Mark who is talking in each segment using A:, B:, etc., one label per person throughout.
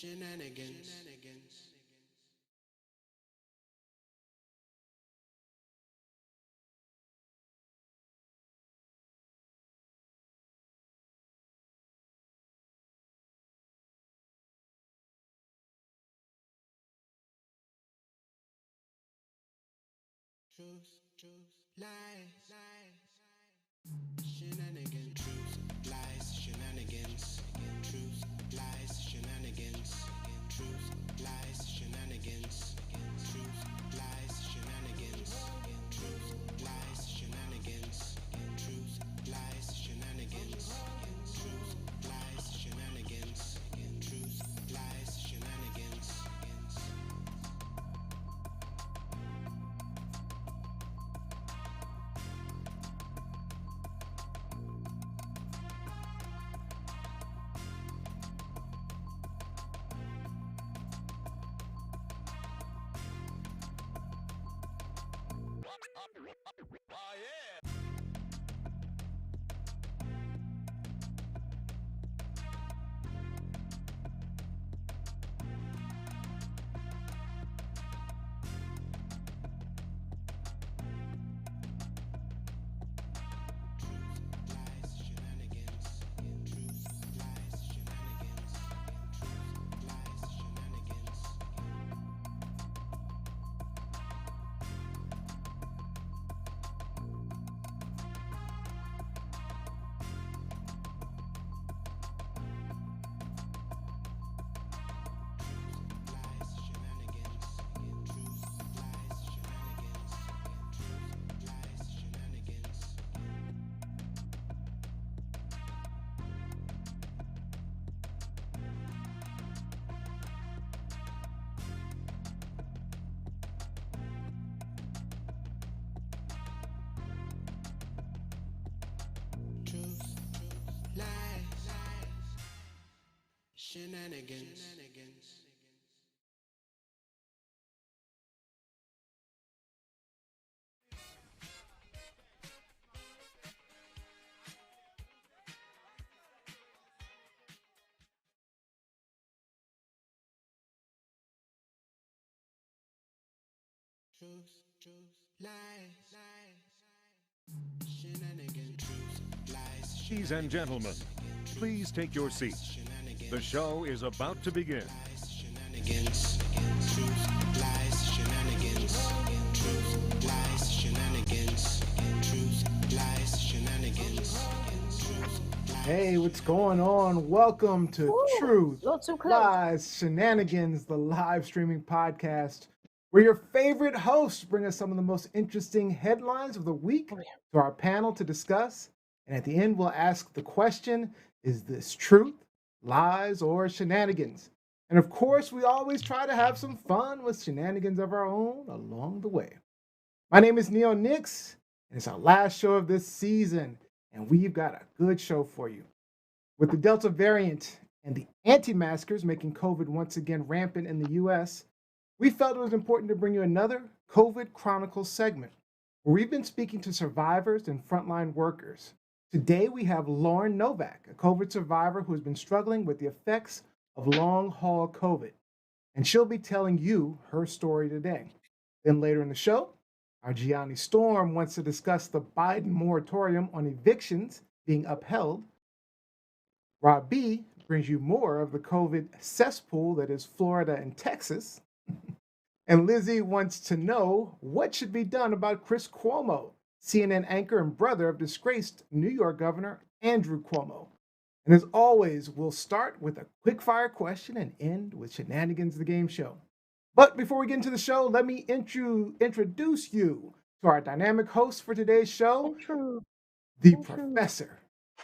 A: Shenanigans. Truth, lies. Shenanigans. Truth, lies, shenanigans. Truth, lies, shenanigans. Truth, lies, shenanigans. Truth, lies, shenanigans. Truth, lies, shenanigans. Truth, lies, shenanigans. Truth, lies, shenanigans. Truth, lies, shenanigans. Truth, lies, shenanigans. Truth, lies, shenanigans. Truth, lies,
B: Ladies and gentlemen, please take your seats. The show is about to begin.
A: shenanigans. Truth, lies, shenanigans. Truth, lies, shenanigans. Truth, lies, shenanigans.
C: Hey, what's going on? Welcome to Truth,
D: a little too close.
C: Lies, Shenanigans, the live streaming podcast, where your favorite hosts bring us some of the most interesting headlines of the week to our panel to discuss. And at the end, we'll ask the question, is this truth, lies, or shenanigans? And of course, we always try to have some fun with shenanigans of our own along the way. My name is Neo Nix, and it's our last show of this season, and we've got a good show for you. With the Delta variant and the anti-maskers making COVID once again rampant in the US, we felt it was important to bring you another COVID Chronicles segment, where we've been speaking to survivors and frontline workers. Today, we have Lauren Novack, a COVID survivor who has been struggling with the effects of long-haul COVID, and she'll be telling you her story today. Then later in the show, our Gianni Storm wants to discuss the Biden moratorium on evictions being upheld. Rob B brings you more of the COVID cesspool that is Florida and Texas. And Lizzie wants to know what should be done about Chris Cuomo, CNN anchor and brother of disgraced New York Governor Andrew Cuomo. And as always, we'll start with a quick fire question and end with Shenanigans the Game Show. But before we get into the show, let me introduce you to our dynamic host for today's show, the professor,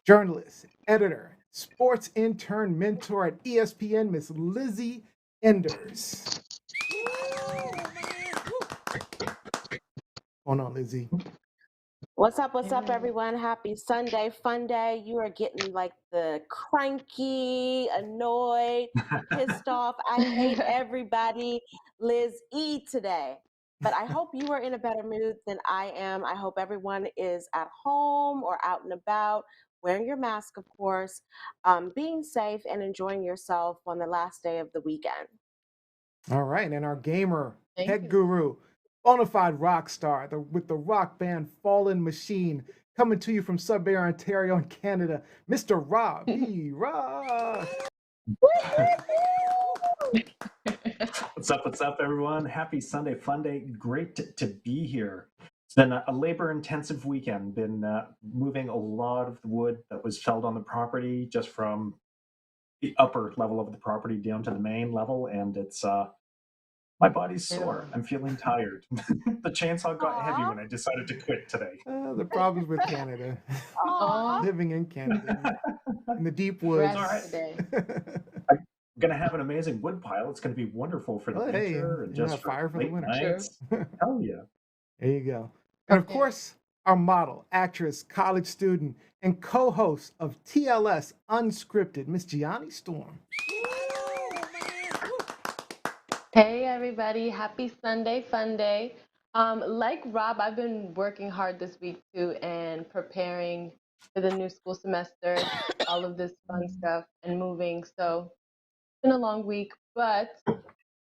C: journalist, editor, sports intern, mentor at ESPN, Miss Lizzie Enders. Hold on, Lizzie.
D: What's up, everyone? Happy Sunday, fun day. You are getting like the cranky, annoyed, pissed off. I hate everybody, Liz E today. But I hope you are in a better mood than I am. I hope everyone is at home or out and about wearing your mask, of course, being safe, and enjoying yourself on the last day of the weekend.
C: All right, and our gamer,
E: Thank
C: tech
E: you.
C: guru, bona fide rock star, with the rock band Fallen Machine, coming to you from Sudbury, Ontario, in Canada, Mr. Rob B. Rock.
F: What's up, everyone? Happy Sunday Fun Day. Great to be here. It's been a labor-intensive weekend. Been moving a lot of the wood that was felled on the property, just from the upper level of the property down to the main level, and it's my body's sore. I'm feeling tired. The chainsaw got heavy when I decided to quit today.
C: The problems with Canada. Living in Canada, in the deep woods.
E: Rest today.
F: I'm gonna have an amazing wood pile. It's gonna be wonderful for the winter and just
C: fire for the
F: late
C: winter.
F: nights. Hell yeah!
C: There you go. And of course, our model, actress, college student, and co-host of TLS Unscripted, Miss Gianni Storm.
E: Hey everybody, happy Sunday Fun Day. Like Rob, I've been working hard this week too and preparing for the new school semester, all of this fun stuff and moving. So it's been a long week, but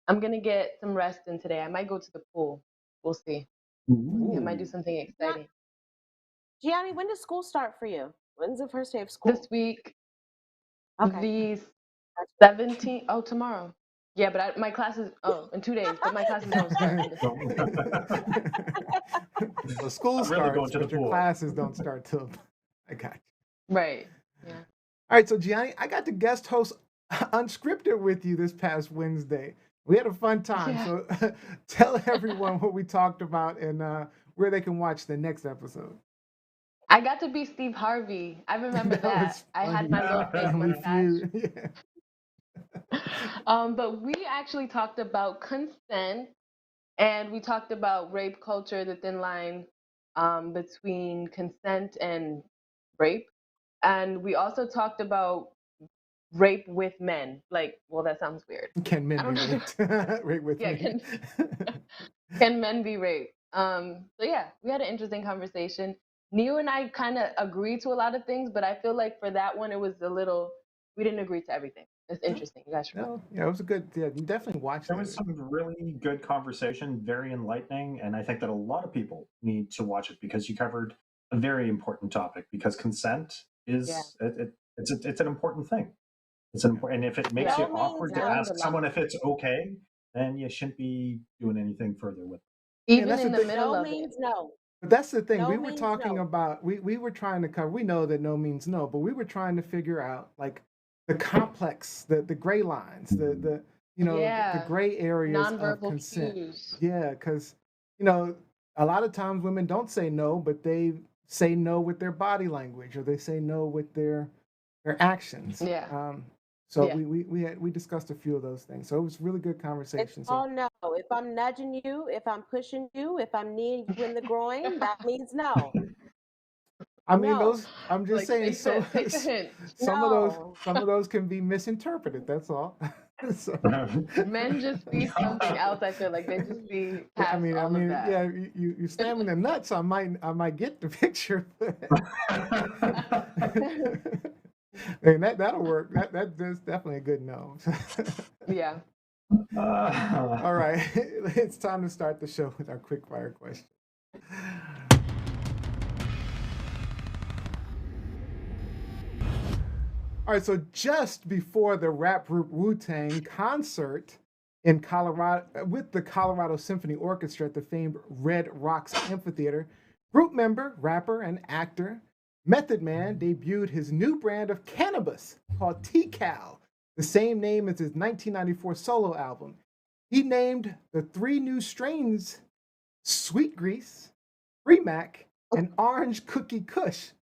E: I'm gonna get some rest in today. I might go to the pool. We'll see. I might do something exciting.
D: Gianni, when does school start for you? When's the first day of school?
E: This week,
D: Okay.
E: the 17th. Oh, tomorrow. Yeah, but my classes. Oh, in 2 days. But my classes don't start.
C: So school starts, but your classes don't start till. I got you.
E: Right. Yeah.
C: All right, so Gianni, I got to guest host Unscripted with you this past Wednesday. We had a fun time.
E: Yeah.
C: So tell everyone what we talked about and where they can watch the next episode.
E: I got to be Steve Harvey. I remember that. I had my little fake mustache. But we actually talked about consent, and we talked about rape culture, the thin line between consent and rape. And we also talked about rape with men. Like, well, that sounds weird.
C: Can men be raped? Rape with men.
E: Can men be raped? So yeah, we had an interesting conversation. Neo and I kind of agreed to a lot of things, but I feel like for that one, it was a little, we didn't agree to everything. It's interesting. You guys should watch.
C: Yeah, it was a good, you definitely watched it.
F: There was some really good conversation, very enlightening, and I think that a lot of people need to watch it because you covered a very important topic, because consent is, it's an important thing. It's an important, and if it makes you awkward to ask someone if it's okay, then you shouldn't be doing anything further with it.
E: Even in the middle of
D: means no.
C: But that's the thing.
D: No
C: we were talking about, we were trying to cover, we know that no means no, but we were trying to figure out like the complex, the gray lines, the gray areas of consent.
E: Cues.
C: Yeah, because, a lot of times women don't say no, but they say no with their body language, or they say no with their actions.
E: Yeah.
C: We discussed a few of those things. So it was really good conversation.
D: It's all no. If I'm nudging you, if I'm pushing you, if I'm kneeing you in the groin, that means no.
C: I mean, those. I'm just saying. Some of those can be misinterpreted. That's all.
E: Men just be something else. I feel like they just be past all of that.
C: Yeah. You slam in the nuts. I might get the picture. And that'll work. That's definitely a good no.
E: Yeah.
C: All right. It's time to start the show with our quick fire question. All right, so just before the rap group Wu-Tang concert in Colorado with the Colorado Symphony Orchestra at the famed Red Rocks Amphitheater, group member, rapper, and actor Method Man debuted his new brand of cannabis called T-Cal, the same name as his 1994 solo album. He named the 3 new strains Sweet Grease, Free Mac, and Orange Cookie Kush.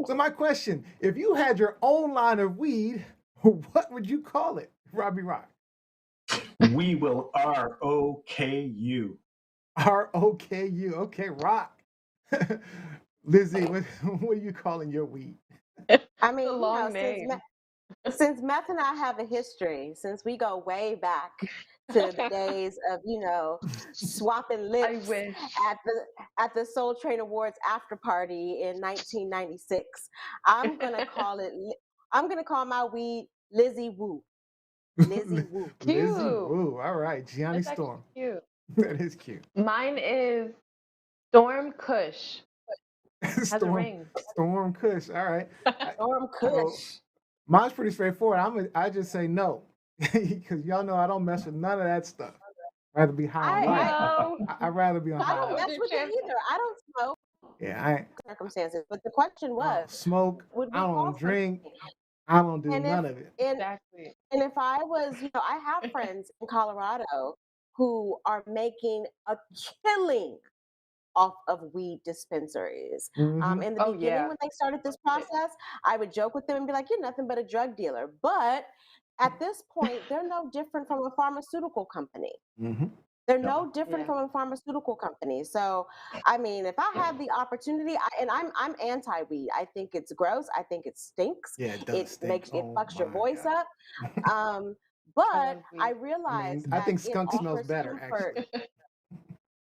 C: So my question, if you had your own line of weed, what would you call it, Robbie Rock?
F: We will R-O-K-U.
C: R-O-K-U. Okay, Rock. Lizzie, what are you calling your weed?
D: I mean, since Meth and I have a history, since we go way back, to the days of swapping
E: I
D: lips
E: wish.
D: at the Soul Train Awards after party in 1996. I'm gonna call my weed Lizzie Woo. Lizzie Woo.
C: Lizzie
E: Cute.
C: Woo. All right, Gianni
E: That's actually
C: Storm.
E: cute.
C: That is cute.
E: Mine is Storm Kush. Has a
C: Storm
E: ring.
C: Storm Kush. All right.
D: Storm
C: Well,
D: Kush.
C: mine's pretty straightforward. I just say no, because y'all know I don't mess with none of that stuff. I'd rather be high on life.
E: No.
C: I'd rather be on
D: I
C: high
D: don't
C: life.
D: mess with it either. I don't smoke
C: Yeah, I
D: circumstances. But the question
C: I don't
D: was,
C: smoke.
D: would
C: I
D: we
C: don't
D: call
C: drink.
D: something?
C: I don't do
D: And
C: none of it.
E: Exactly.
D: if I was, I have friends in Colorado who are making a killing off of weed dispensaries.
C: Mhm.
D: In the
E: Oh,
D: beginning,
E: yeah.
D: when they started this process, I would joke with them and be like, "You're nothing but a drug dealer." But at this point, they're no different from a pharmaceutical company.
C: Mhm.
D: They're
F: Yeah.
D: no different
E: Yeah.
D: from a pharmaceutical company. So, I mean, if I had the opportunity, I'm anti-weed. I think it's gross. I think it stinks.
C: Yeah, it does stink.
D: It
C: Oh
D: fucks your
C: my
D: voice
C: god.
D: up. Um,
E: I
D: but
E: love
D: I
E: weed.
C: I mean,
D: realized
C: I
D: that
C: think skunk smells better actually.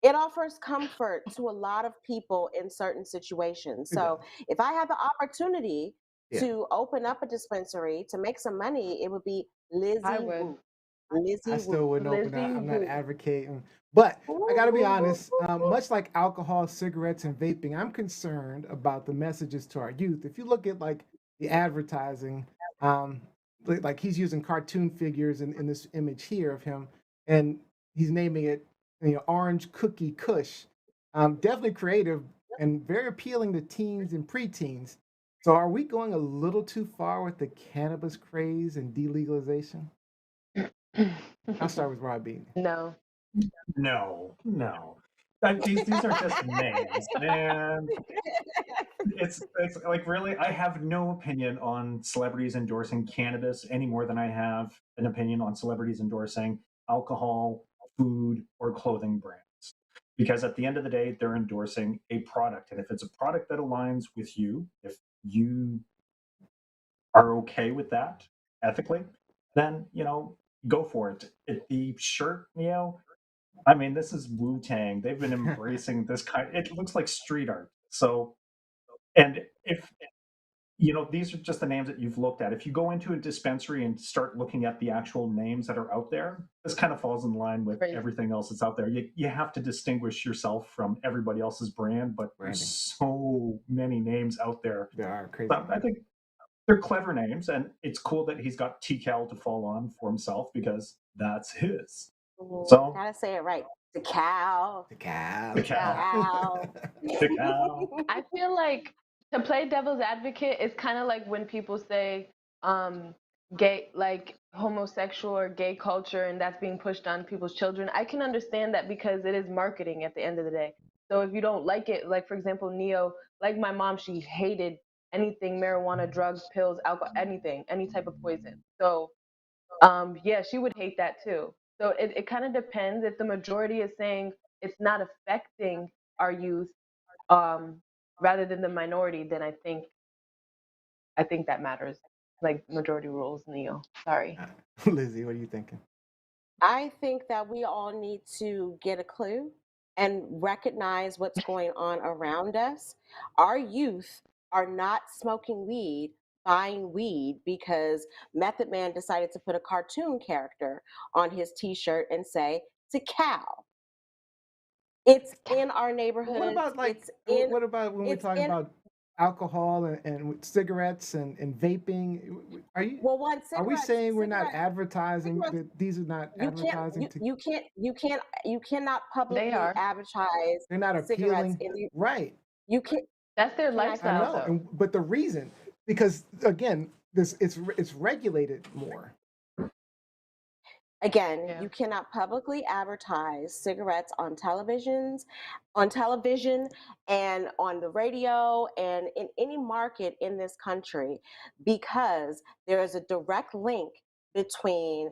D: it offers comfort to a lot of people in certain situations.
C: It
D: So
C: does.
D: if I had the opportunity
C: Yeah.
D: to open up a dispensary to make some money, it would be
E: I
D: Lizzie
E: would.
D: Woo.
C: I
D: Lizzie
C: still
D: Woo.
C: wouldn't open that.
E: Lizzie
C: I'm not
E: Woo.
C: advocating, but I got to be
D: Woo.
C: honest. Much like alcohol, cigarettes, and vaping, I'm concerned about the messages to our youth. If you look at like the advertising, um, like he's using cartoon figures in this image here of him, and he's naming it, Orange Cookie Kush. Definitely creative and very appealing to teens and preteens. So, are we going a little too far with the cannabis craze and delegalization? I'll start with Robbie.
E: No.
F: No. These are just names, and it's like really, I have no opinion on celebrities endorsing cannabis any more than I have an opinion on celebrities endorsing alcohol, food, or clothing brands. Because at the end of the day, they're endorsing a product, and if it's a product that aligns with you, if you are okay with that ethically, then go for it. The shirt, I mean, this is Wu Tang. They've been embracing this kind. It looks like street art. So, and if these are just the names that you've looked at. If you go into a dispensary and start looking at the actual names that are out there, this kind of falls in line with
E: Crazy.
F: everything else that's out there. You have to distinguish yourself from everybody else's brand, but
C: Branding.
F: there's so many names out there.
C: There are crazy.
F: But I think they're clever names, and it's cool that he's got TCal to fall on for himself because that's his. So
D: Gotta say it right. The cow.
C: The cow.
F: the cow,
D: Cow.
F: the cow.
E: I feel like to play devil's advocate is kind of like when people say gay, like homosexual or gay culture, and that's being pushed on people's children. I can understand that because it is marketing at the end of the day. So if you don't like it, like for example, Neo, like my mom, she hated anything marijuana, drugs, pills, alcohol, anything, any type of poison. So yeah, she would hate that too. So it kind of depends. If the majority is saying it's not affecting our youth, um, rather than the minority, then I think that matters. Like majority rules, Neo. Sorry.
C: Lizzie, what are you thinking?
D: I think that we all need to get a clue and recognize what's going on around us. Our youth are not smoking weed, buying weed because Method Man decided to put a cartoon character on his t-shirt and say, "To cow." It's in our
C: What
D: neighborhoods.
C: about like
D: It's in
C: what about when we're
D: it's
C: talking
D: in
C: about alcohol and cigarettes and vaping?
D: well one
C: Are we saying we're not
D: cigarettes
C: advertising
D: cigarettes
C: that these are not
D: you can't
C: advertising to
D: you cannot
E: They
D: publicly
E: are.
D: advertise
C: they're not
D: cigarettes
C: appealing?
D: in the
C: Right.
D: you can't
E: That's their
D: can I
C: I
E: lifestyle,
C: know.
E: though.
C: But the reason, because again, it's regulated more.
D: again
E: Yeah.
D: you cannot publicly advertise cigarettes on television and on the radio and in any market in this country because there is a direct link between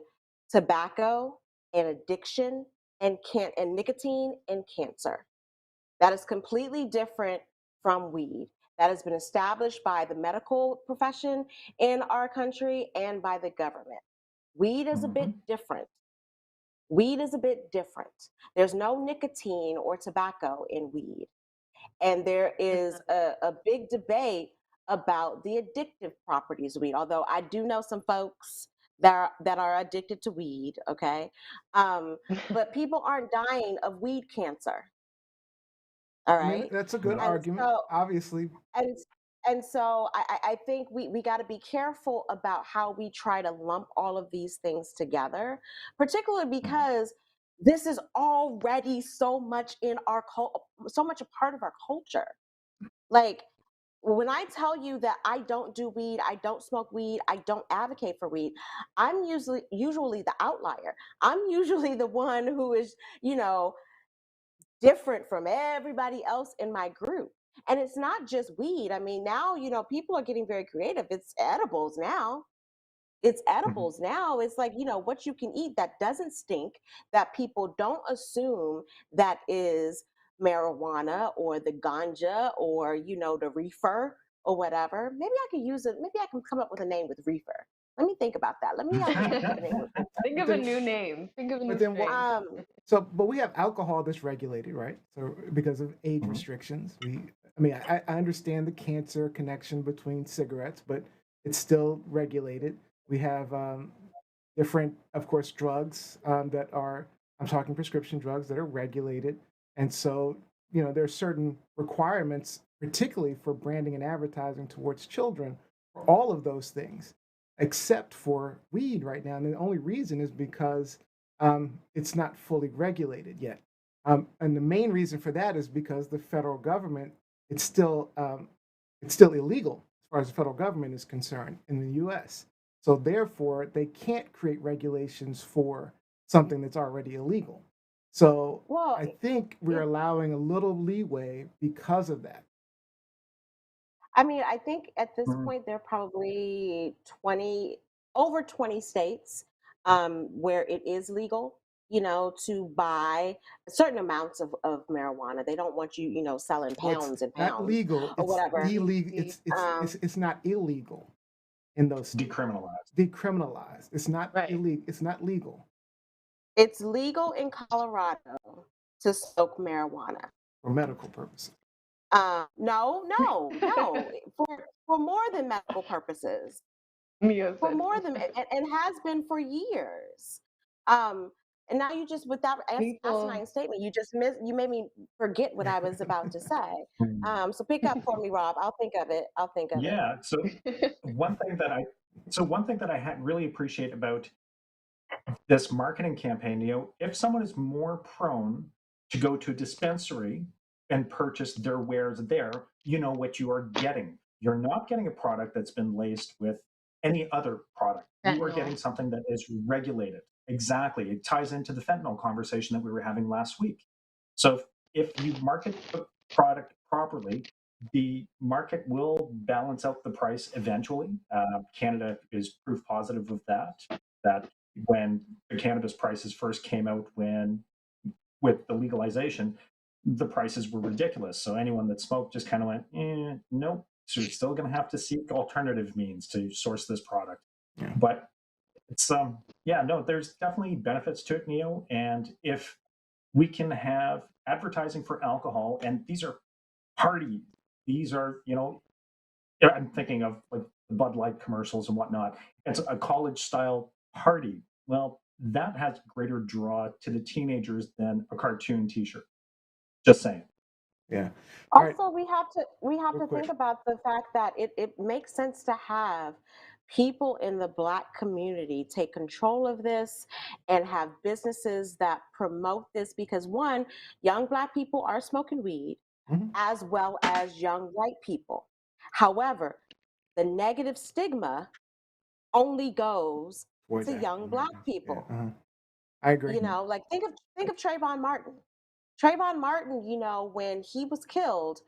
D: tobacco and addiction and nicotine and cancer. That is completely different from weed. That has been established by the medical profession in our country and by the government. Weed is a bit
F: Mhm.
D: different. Weed is a bit different. There's no nicotine or tobacco in weed. And there is a big debate about the addictive properties of weed. Although I do know some folks that are addicted to weed, okay? But people aren't dying of weed cancer, all
C: I mean,
D: right?
C: that's a good
D: And
C: argument.
D: so
C: Obviously,
D: and I think we got to be careful about how we try to lump all of these things together, particularly because this is already so much in our so much a part of our culture. Like when I tell you that I don't do weed, I don't smoke weed, I don't advocate for weed, I'm usually the outlier. I'm usually the one who is, you know, different from everybody else in my group. And it's not just weed. I mean, now, people are getting very creative. It's edibles now. It's
F: Mhm.
D: edibles now. It's like, what you can eat that doesn't stink, that people don't assume that is marijuana or the ganja or, the reefer or whatever. Maybe I could use it. Maybe I can come up with a name with reefer. Let me think about that. Let me come up with a name with reefer.
E: Think
C: but
E: of a
C: then,
E: new name. Think of a
C: but
E: new
C: then what?
E: strain.
C: But we have alcohol that's regulated, right? So because of age
F: Mhm.
C: restrictions, I mean, I understand the cancer connection between cigarettes, but it's still regulated. We have different, of course, drugs that are, I'm talking prescription drugs that are regulated. And so, there are certain requirements, particularly for branding and advertising towards children, for all of those things, except for weed right now. And the only reason is because it's not fully regulated yet. And the main reason for that is because the federal government, it's still um, it's still illegal as far as the federal government is concerned in the U.S. So therefore, they can't create regulations for something that's already illegal. So
D: Well,
C: I think we're
D: it,
C: allowing a little leeway because of that.
D: I mean, I think at this
F: Mhm.
D: point there are probably over 20 states where it is legal, to buy certain amounts of marijuana. They don't want you, selling
C: Well, it's
D: pounds and
C: not
D: pounds
C: legal.
D: or
C: It's
D: whatever.
C: illegal.
E: THC.
C: It's not illegal in those states.
F: Decriminalized.
C: Decriminalized. It's not
E: Right.
C: illegal. It's not legal
D: It's legal in Colorado to smoke marijuana.
C: for medical purposes.
D: No, no, no, for more than medical purposes.
E: Mia
D: For
E: said
D: more than and has been for years. Um, and now you just with that
E: people.
D: asinine statement, you made me forget what I was about to say.
F: Mhm.
D: So pick up for me, Rob. I'll think of it. I'll think of it.
F: Yeah. One thing that I, one thing that really appreciate about this marketing campaign, if someone is more prone to go to a dispensary and purchase their wares there, you know what you are getting. You're not getting a product that's been laced with any other product. You are
E: Fentanyl.
F: getting something that is regulated. Exactly. It ties into the fentanyl conversation that we were having last week. So if you market the product properly, the market will balance out the price eventually. Canada is proof positive of that. That when the cannabis prices first came out, when with the legalization, the prices were ridiculous. So anyone that smoked just kind of went, nope. So you're still going to have to seek alternative means to source this product.
C: Yeah.
F: But it's yeah, no, there's definitely benefits to it, Neo. And if we can have advertising for alcohol, and these are party, these are I'm thinking of like the Bud Light commercials and whatnot. It's a college style party. Well, that has greater draw to the teenagers than a cartoon T-shirt. Just saying.
C: Yeah. All right.
D: Also, we have
C: Real
D: to
C: quick.
D: think about the fact that it makes sense to have people in the Black community take control of this and have businesses that promote this because one, young Black people are smoking weed
C: Mhm.
D: as well as young white people. However, the negative stigma only goes
C: Towards
D: to
C: African
D: young Black
C: Americans. Yeah.
D: people.
C: I agree.
D: Like think of Trayvon Martin. Trayvon Martin, when he was killed,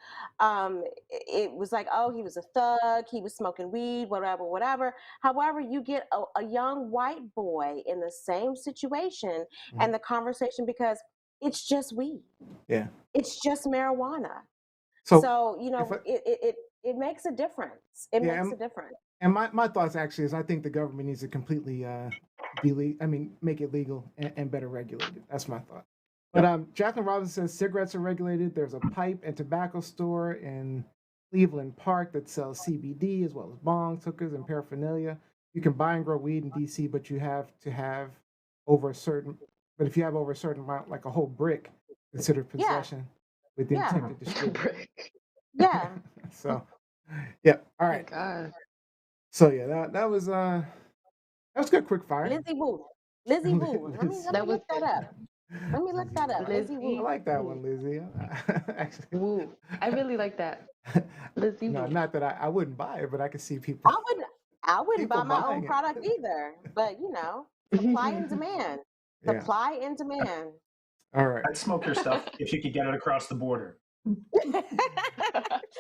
D: it was like, oh, he was a thug, he was smoking weed, whatever, whatever. However, you get a young white boy in the same situation
C: Mhm.
D: and the conversation because it's just weed,
C: Yeah.
D: it's just marijuana.
C: So
D: So,
C: if I,
D: it makes a difference. It
C: yeah,
D: makes a difference.
C: and my thoughts actually is I think the government needs to completely make it legal and better regulated. That's my thought. But Jacqueline Robinson says cigarettes are regulated. There's a pipe and tobacco store in Cleveland Park that sells CBD as well as bongs, hookahs, and paraphernalia. You can buy and grow weed in DC, but you have to have over a certain. But if you have over a certain amount, like a whole brick, considered possession with the
D: Yeah.
C: intent to distribute.
D: Yeah.
C: So, yeah. All
E: Oh my
C: right.
E: God.
C: So yeah, that was good. Quick fire.
D: Lizzie Woo. Lizzie Woo. Let me
E: That was
D: look that up. Let me look that up. Lizzie
C: I
D: Woo.
C: like that one, Lizzie. Actually,
E: Woo. I really like that. Lizzie
C: no,
E: Woo.
C: not that I wouldn't buy it, but I could see people.
D: I wouldn't buy
C: People
D: my own
C: buying it.
D: product either. But supply and demand.
C: Yeah.
D: Supply and demand.
C: All right.
F: I'd smoke your stuff if you could get it across the border.
C: All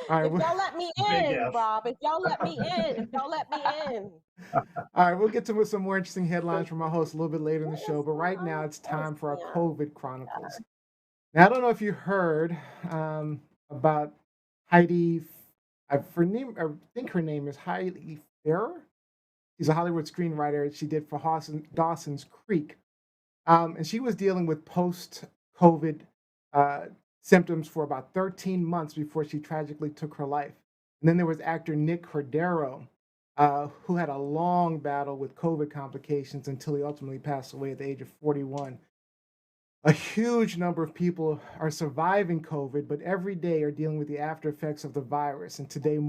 C: right.
D: If y'all let me
F: Big
D: in,
F: F.
D: Rob. If y'all let me in. If y'all let me in.
C: All right. We'll get to some more interesting headlines from our host a little bit later in the show. But right now, it's time for our COVID Chronicles. Now, I don't know if you heard about Heidi. I think her name is Heidi Farrer. She's a Hollywood screenwriter. She did for Dawson's Creek. And she was dealing with post-COVID symptoms for about 13 months before she tragically took her life. And then there was actor Nick Cordero, who had a long battle with COVID complications until he ultimately passed away at the age of 41. A huge number of people are surviving COVID, but every day are dealing with the after effects of the virus. And today,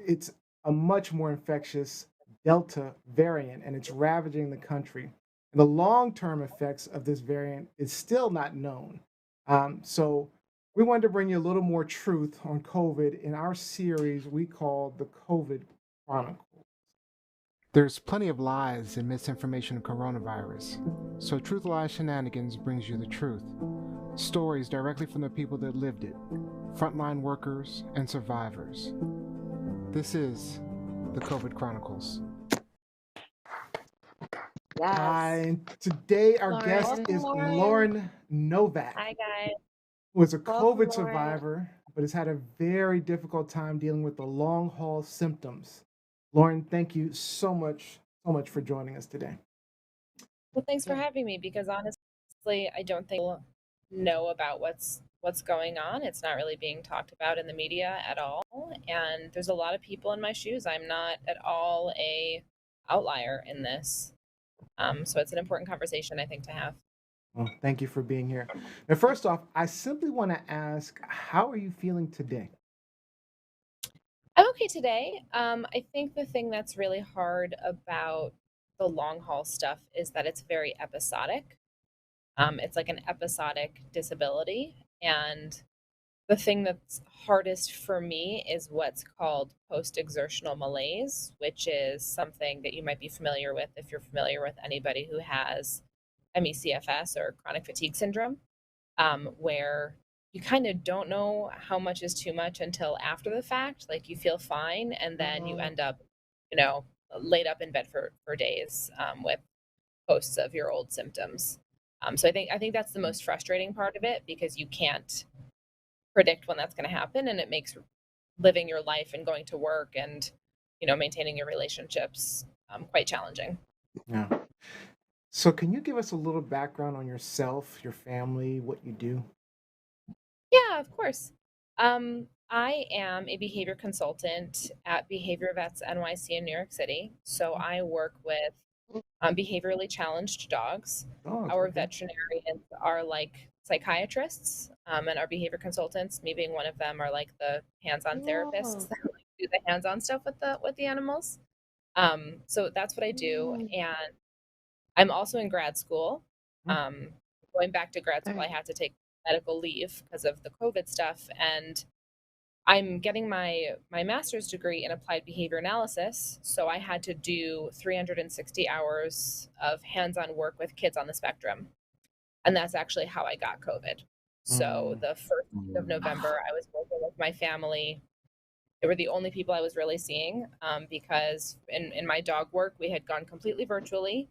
C: it's a much more infectious Delta variant, and it's ravaging the country. And the long-term effects of this variant is still not known. So we wanted to bring you a little more truth on COVID in our series we call the COVID Chronicles. There's plenty of lies and misinformation of coronavirus. So Truth Lies Shenanigans brings you the truth. Stories directly from the people that lived it, frontline workers and survivors. This is the COVID Chronicles.
D: Yes.
C: Hi, and today our
E: Lauren.
C: guest is Lauren Novack.
G: Hi, guys.
C: Who is a
D: Welcome,
C: COVID
D: Lauren.
C: survivor, but has had a very difficult time dealing with the long haul symptoms. Lauren, thank you so much for joining us today.
G: Well, thanks for having me, because honestly, I don't think people know about what's going on. It's not really being talked about in the media at all. And there's a lot of people in my shoes. I'm not at all a outlier in this. So it's an important conversation, I think, to have.
C: Well, thank you for being here. Now, first off, I simply want to ask, how are you feeling today?
G: I'm okay today. I think the thing that's really hard about the long haul stuff is that it's very episodic. It's like an episodic disability. And the thing that's hardest for me is what's called post-exertional malaise, which is something that you might be familiar with if you're familiar with anybody who has ME/CFS or chronic fatigue syndrome, where you kind of don't know how much is too much until after the fact. Like, you feel fine, and then you end up, laid up in bed for days with posts of your old symptoms. So I think that's the most frustrating part of it, because you can't predict when that's going to happen, and it makes living your life and going to work and maintaining your relationships quite challenging.
C: Yeah. So can you give us a little background on yourself, your family, what you do?
G: Yeah, of course. I am a behavior consultant at Behavior Vets NYC in New York City. So I work with behaviorally challenged dogs. Our veterinarians are like psychiatrists, and our behavior consultants, me being one of them, are like the hands-on therapists that like do the hands-on stuff with the animals. So that's what I do, and I'm also in grad school. Going back to grad school, I had to take medical leave because of the COVID stuff, and I'm getting my master's degree in applied behavior analysis, so I had to do 360 hours of hands-on work with kids on the spectrum. And that's actually how I got COVID. So the first week of November, I was working with my family. They were the only people I was really seeing, because in my dog work, we had gone completely virtually,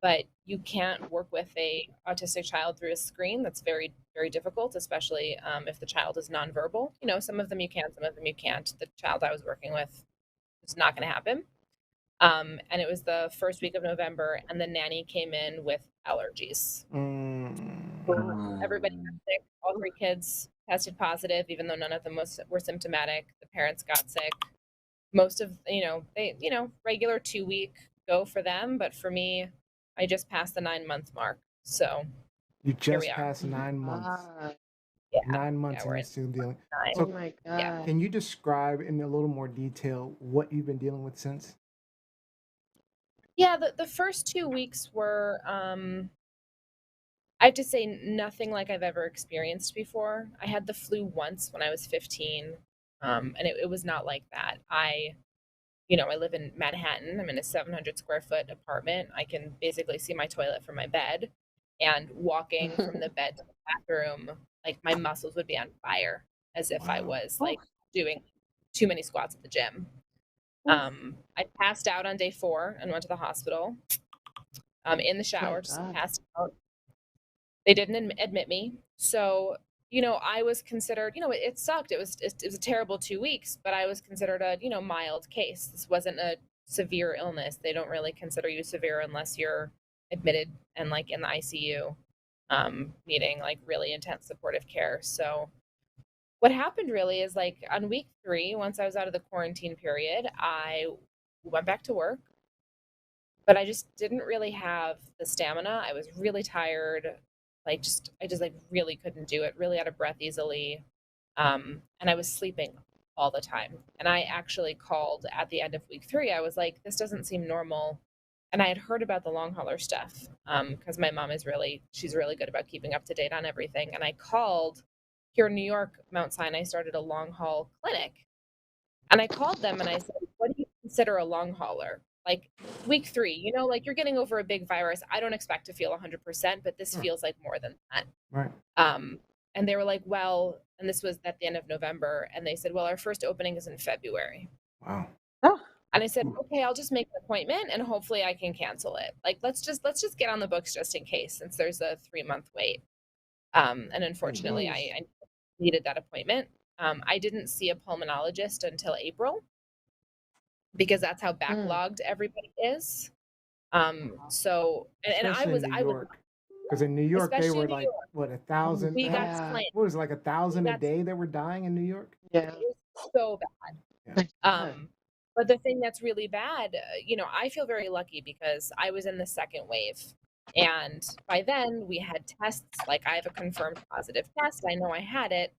G: but you can't work with a autistic child through a screen. That's very, very difficult, especially if the child is nonverbal. Some of them you can, some of them you can't. The child I was working with, it's not going to happen. And it was the first week of November, and the nanny came in with allergies. Everybody got sick. All 3 kids tested positive, even though none of them were symptomatic. The parents got sick. Most of, regular 2-week go for them, but for me, I just passed the 9-month mark. So
C: You
G: here we
C: just
G: are.
C: passed 9 months.
G: Yeah,
C: 9 months
G: we're
C: and
G: in
C: you're still dealing.
G: 9.
C: So
E: Oh my
G: Yeah.
E: God.
C: can you describe in a little more detail what you've been dealing with since?
G: Yeah, the first 2 weeks were, I have to say, nothing like I've ever experienced before. I had the flu once when I was 15, and it was not like that. I live in Manhattan. I'm in a 700 square foot apartment. I can basically see my toilet from my bed, and walking from the bed to the bathroom, like my muscles would be on fire as if I
C: Wow.
G: was like doing too many squats at the gym. I passed out on day 4 and went to the hospital. In the
E: Oh my
G: shower, just
E: God.
G: passed out. They didn't admit me. So, I was considered, it sucked. It was a terrible 2 weeks, but I was considered a, mild case. This wasn't a severe illness. They don't really consider you severe unless you're admitted and like in the ICU, needing like really intense supportive care. So what happened really is like on week 3, once I was out of the quarantine period, I went back to work, but I just didn't really have the stamina. I was really tired. I just like really couldn't do it, really out of breath easily. And I was sleeping all the time. And I actually called at the end of week 3. I was like, this doesn't seem normal. And I had heard about the long hauler stuff, because my mom she's really good about keeping up to date on everything. And I called here in New York, Mount Sinai started a long haul clinic. And I called them and I said, what do you consider a long hauler? Like week 3, like you're getting over a big virus. I don't expect to feel 100%, but this feels like more than that.
C: Right.
G: And they were like, well, and this was at the end of November. And they said, well, our first opening is in February.
C: Wow.
G: And I said, okay, I'll just make an appointment and hopefully I can cancel it. Like, let's just get on the books just in case, since there's a 3-month wait. And unfortunately, I needed that appointment. I didn't see a pulmonologist until April because that's how backlogged everybody is. So, and I
C: Especially
G: was,
C: in New
G: I was,
C: York. Because in New York, they
G: especially
C: were
G: in New
C: like,
G: York,
C: what, 1,000?
G: we got
E: Yeah.
G: slammed.
C: What was it, like 1,000 a
G: got-
C: day that were dying in New York?
E: Yeah.
G: It was so bad.
C: Yeah.
G: But the thing that's really bad, I feel very lucky because I was in the second wave. And by then we had tests, like I have a confirmed positive test. I know I had it.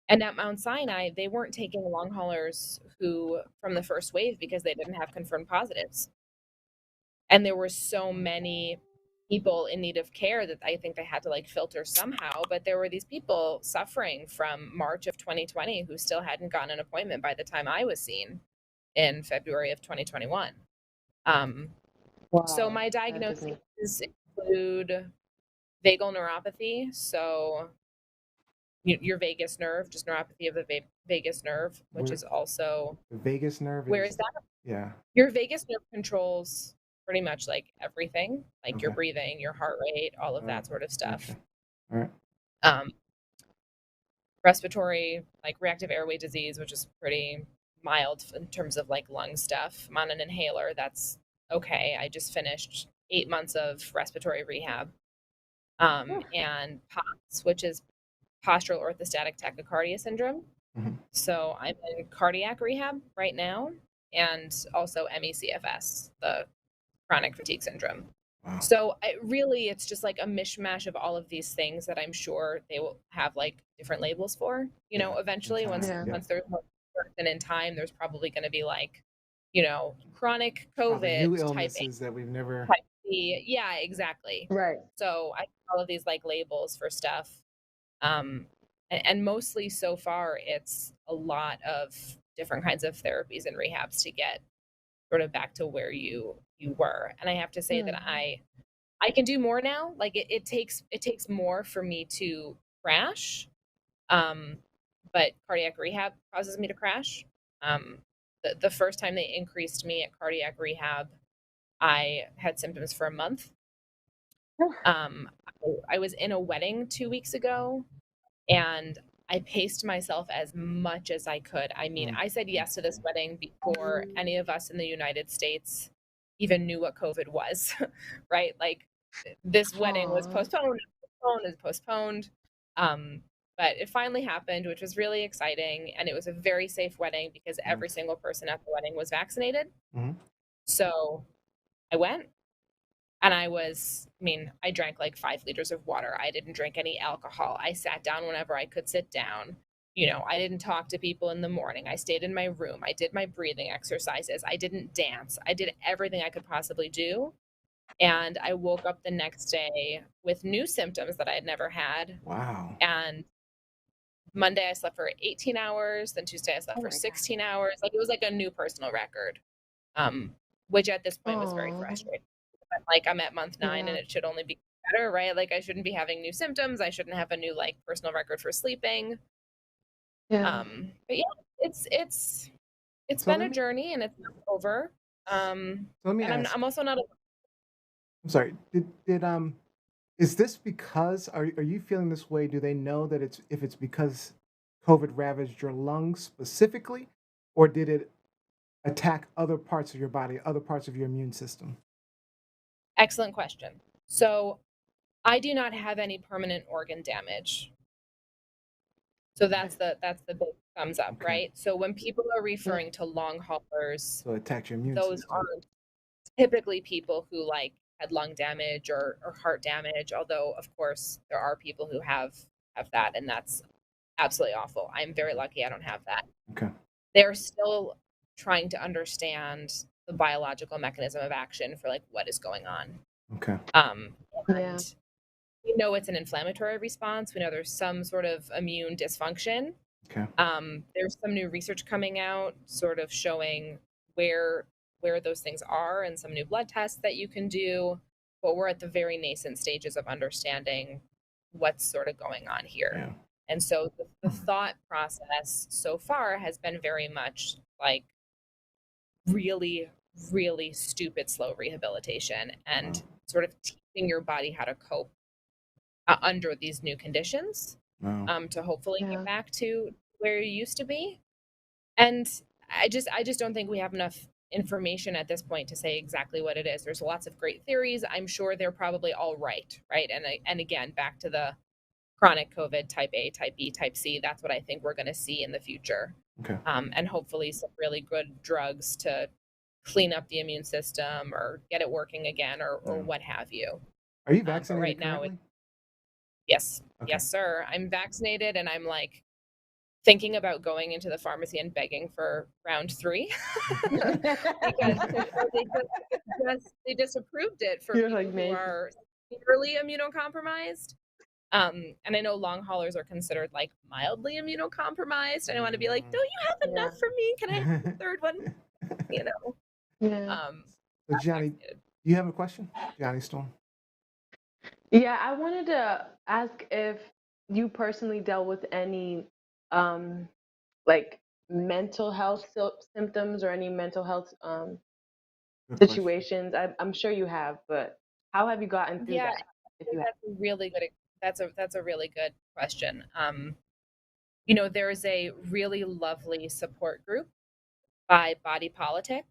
G: And at Mount Sinai, they weren't taking long haulers who from the first wave because they didn't have confirmed positives. And there were so many people in need of care that I think they had to like filter somehow. But there were these people suffering from March of 2020 who still hadn't gotten an appointment by the time I was seen in February of 2021. So my diagnoses include vagal neuropathy. So your vagus nerve, just neuropathy of the vagus nerve, which is also
C: the vagus nerve.
G: Where is that?
C: Yeah.
G: Your vagus nerve controls pretty much like everything, like your breathing, your heart rate, all of that sort of stuff.
C: Gotcha. All right.
G: Respiratory, like reactive airway disease, which is pretty mild in terms of like lung stuff. I'm on an inhaler. That's okay. I just finished 8 months of respiratory rehab. And POTS, which is postural orthostatic tachycardia syndrome. So I'm in cardiac rehab right now, and also MECFS, the chronic fatigue syndrome.
C: Wow.
G: So it's just like a mishmash of all of these things that I'm sure they will have like different labels for, eventually once there's more and in time, there's probably going to be like, chronic COVID
C: new illnesses that we've never.
G: Type C. Yeah, exactly.
E: Right.
G: So I have all of these like labels for stuff. And mostly so far, it's a lot of different kinds of therapies and rehabs to get sort of back to where you were. And I have to say that I can do more now. Like it takes more for me to crash. But cardiac rehab causes me to crash. The first time they increased me at cardiac rehab, I had symptoms for a month. I was in a wedding 2 weeks ago, and I paced myself as much as I could. I mean, I said yes to this wedding before any of us in the United States even knew what COVID was, right? Like this wedding was postponed. But it finally happened, which was really exciting. And it was a very safe wedding because every single person at the wedding was vaccinated.
C: Mhm.
G: So I went. And I drank like 5 liters of water. I didn't drink any alcohol. I sat down whenever I could sit down. I didn't talk to people in the morning. I stayed in my room. I did my breathing exercises. I didn't dance. I did everything I could possibly do. And I woke up the next day with new symptoms that I had never had.
C: Wow.
G: And Monday I slept for 18 hours. Then Tuesday I slept for 16 hours. Like it was like a new personal record, which at this point was very frustrating. Like I'm at month 9 and it should only be better, right? Like I shouldn't be having new symptoms. I shouldn't have a new like personal record for sleeping.
E: Yeah.
G: But yeah, it's
C: So
G: been
C: let
G: a
C: me-
G: journey and it's not over.
C: So let me
G: And
C: ask.
G: I'm also not
C: I'm sorry. Did is this because are you feeling this way? Do they know that it's because COVID ravaged your lungs specifically, or did it attack other parts of your body, other parts of your immune system?
G: excellent question. So I do not have any permanent organ damage. So that's the big thumbs up,
C: Okay.
G: right? So when people are referring to long haulers,
C: So it attacked your immune
G: those
C: system.
G: aren't typically people who like had lung damage or heart damage, although of course there are people who have that, and that's absolutely awful. I'm very lucky I don't have that.
C: Okay.
G: They're still trying to understand the biological mechanism of action for like what is going on.
C: Okay.
G: And
E: Yeah.
G: we know it's an inflammatory response. We know there's some sort of immune dysfunction.
C: Okay.
G: There's some new research coming out sort of showing where those things are and some new blood tests that you can do, but we're at the very nascent stages of understanding what's sort of going on here.
C: Yeah.
G: And so the thought process so far has been very much like really, really stupid slow rehabilitation and sort of teaching your body how to cope under these new conditions,
C: Wow.
G: to hopefully
E: Yeah.
G: get back to where you used to be. And I just don't think we have enough information at this point to say exactly what it is. There's lots of great theories. I'm sure they're probably all right? And again, back to the chronic COVID type A, type B, type C. That's what I think we're going to see in the future.
C: Okay.
G: And hopefully some really good drugs to clean up the immune system or get it working again or
C: Yeah.
G: what have you.
C: Are you
G: But
C: vaccinated
G: right now,
C: currently?
G: yes,
C: Okay.
G: yes, sir. I'm vaccinated and I'm like thinking about going into the pharmacy and begging for round 3 because they just approved it for
E: You're
G: people
E: like
G: who
E: me.
G: are severely immunocompromised. And I know long haulers are considered like mildly immunocompromised. And I want to be like, don't you have enough for me? Can I have a third one? You know.
E: Yeah.
C: So Johnny,
G: vaccinated.
C: you have a question? Johnny Storm.
E: Yeah, I wanted to ask if you personally dealt with any like mental health symptoms or any mental health
C: Good question.
E: situations. I'm sure you have, but how have you gotten through
G: Yeah,
E: that? If you have.
G: that's a really good. That's a really good question. There is a really lovely support group by Body Politic.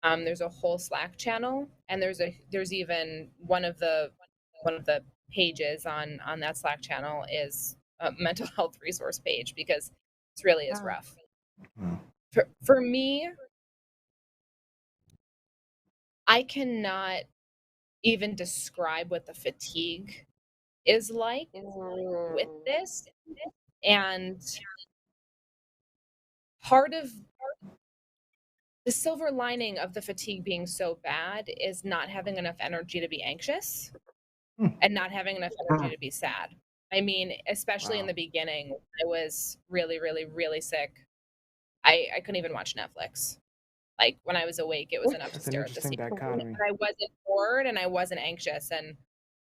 G: There's a whole Slack channel, and there's even one of the pages on that Slack channel is a mental health resource page because it really is rough.
C: Wow.
G: For me, I cannot even describe what the fatigue is like with this, and part of the silver lining of the fatigue being so bad is not having enough energy to be anxious and not having enough energy to be sad. I mean, especially in
C: Wow.
G: the beginning, I was really, really, really sick. I couldn't even watch Netflix. Like when I was awake, it was enough to
C: That's an
G: stare at the
C: interesting
G: ceiling.
C: dichotomy.
G: And I wasn't bored and I wasn't anxious. And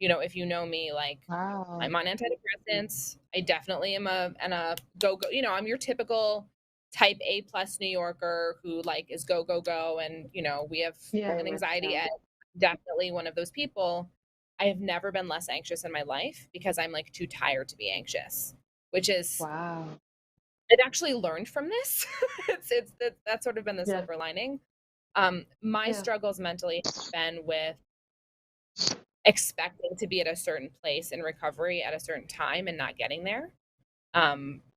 G: if you know me, like
E: Wow.
G: I'm on antidepressants. I definitely am a go. I'm your typical type A plus New Yorker who like is go go go, and we have
E: Yeah.
G: an anxiety edge. Definitely one of those people. I have never been less anxious in my life because I'm like too tired to be anxious. which is
E: Wow.
G: I've actually learned from this. That's sort of been the
E: Yeah.
G: silver lining. My
E: Yeah.
G: struggles mentally have been with expecting to be at a certain place in recovery at a certain time and not getting there.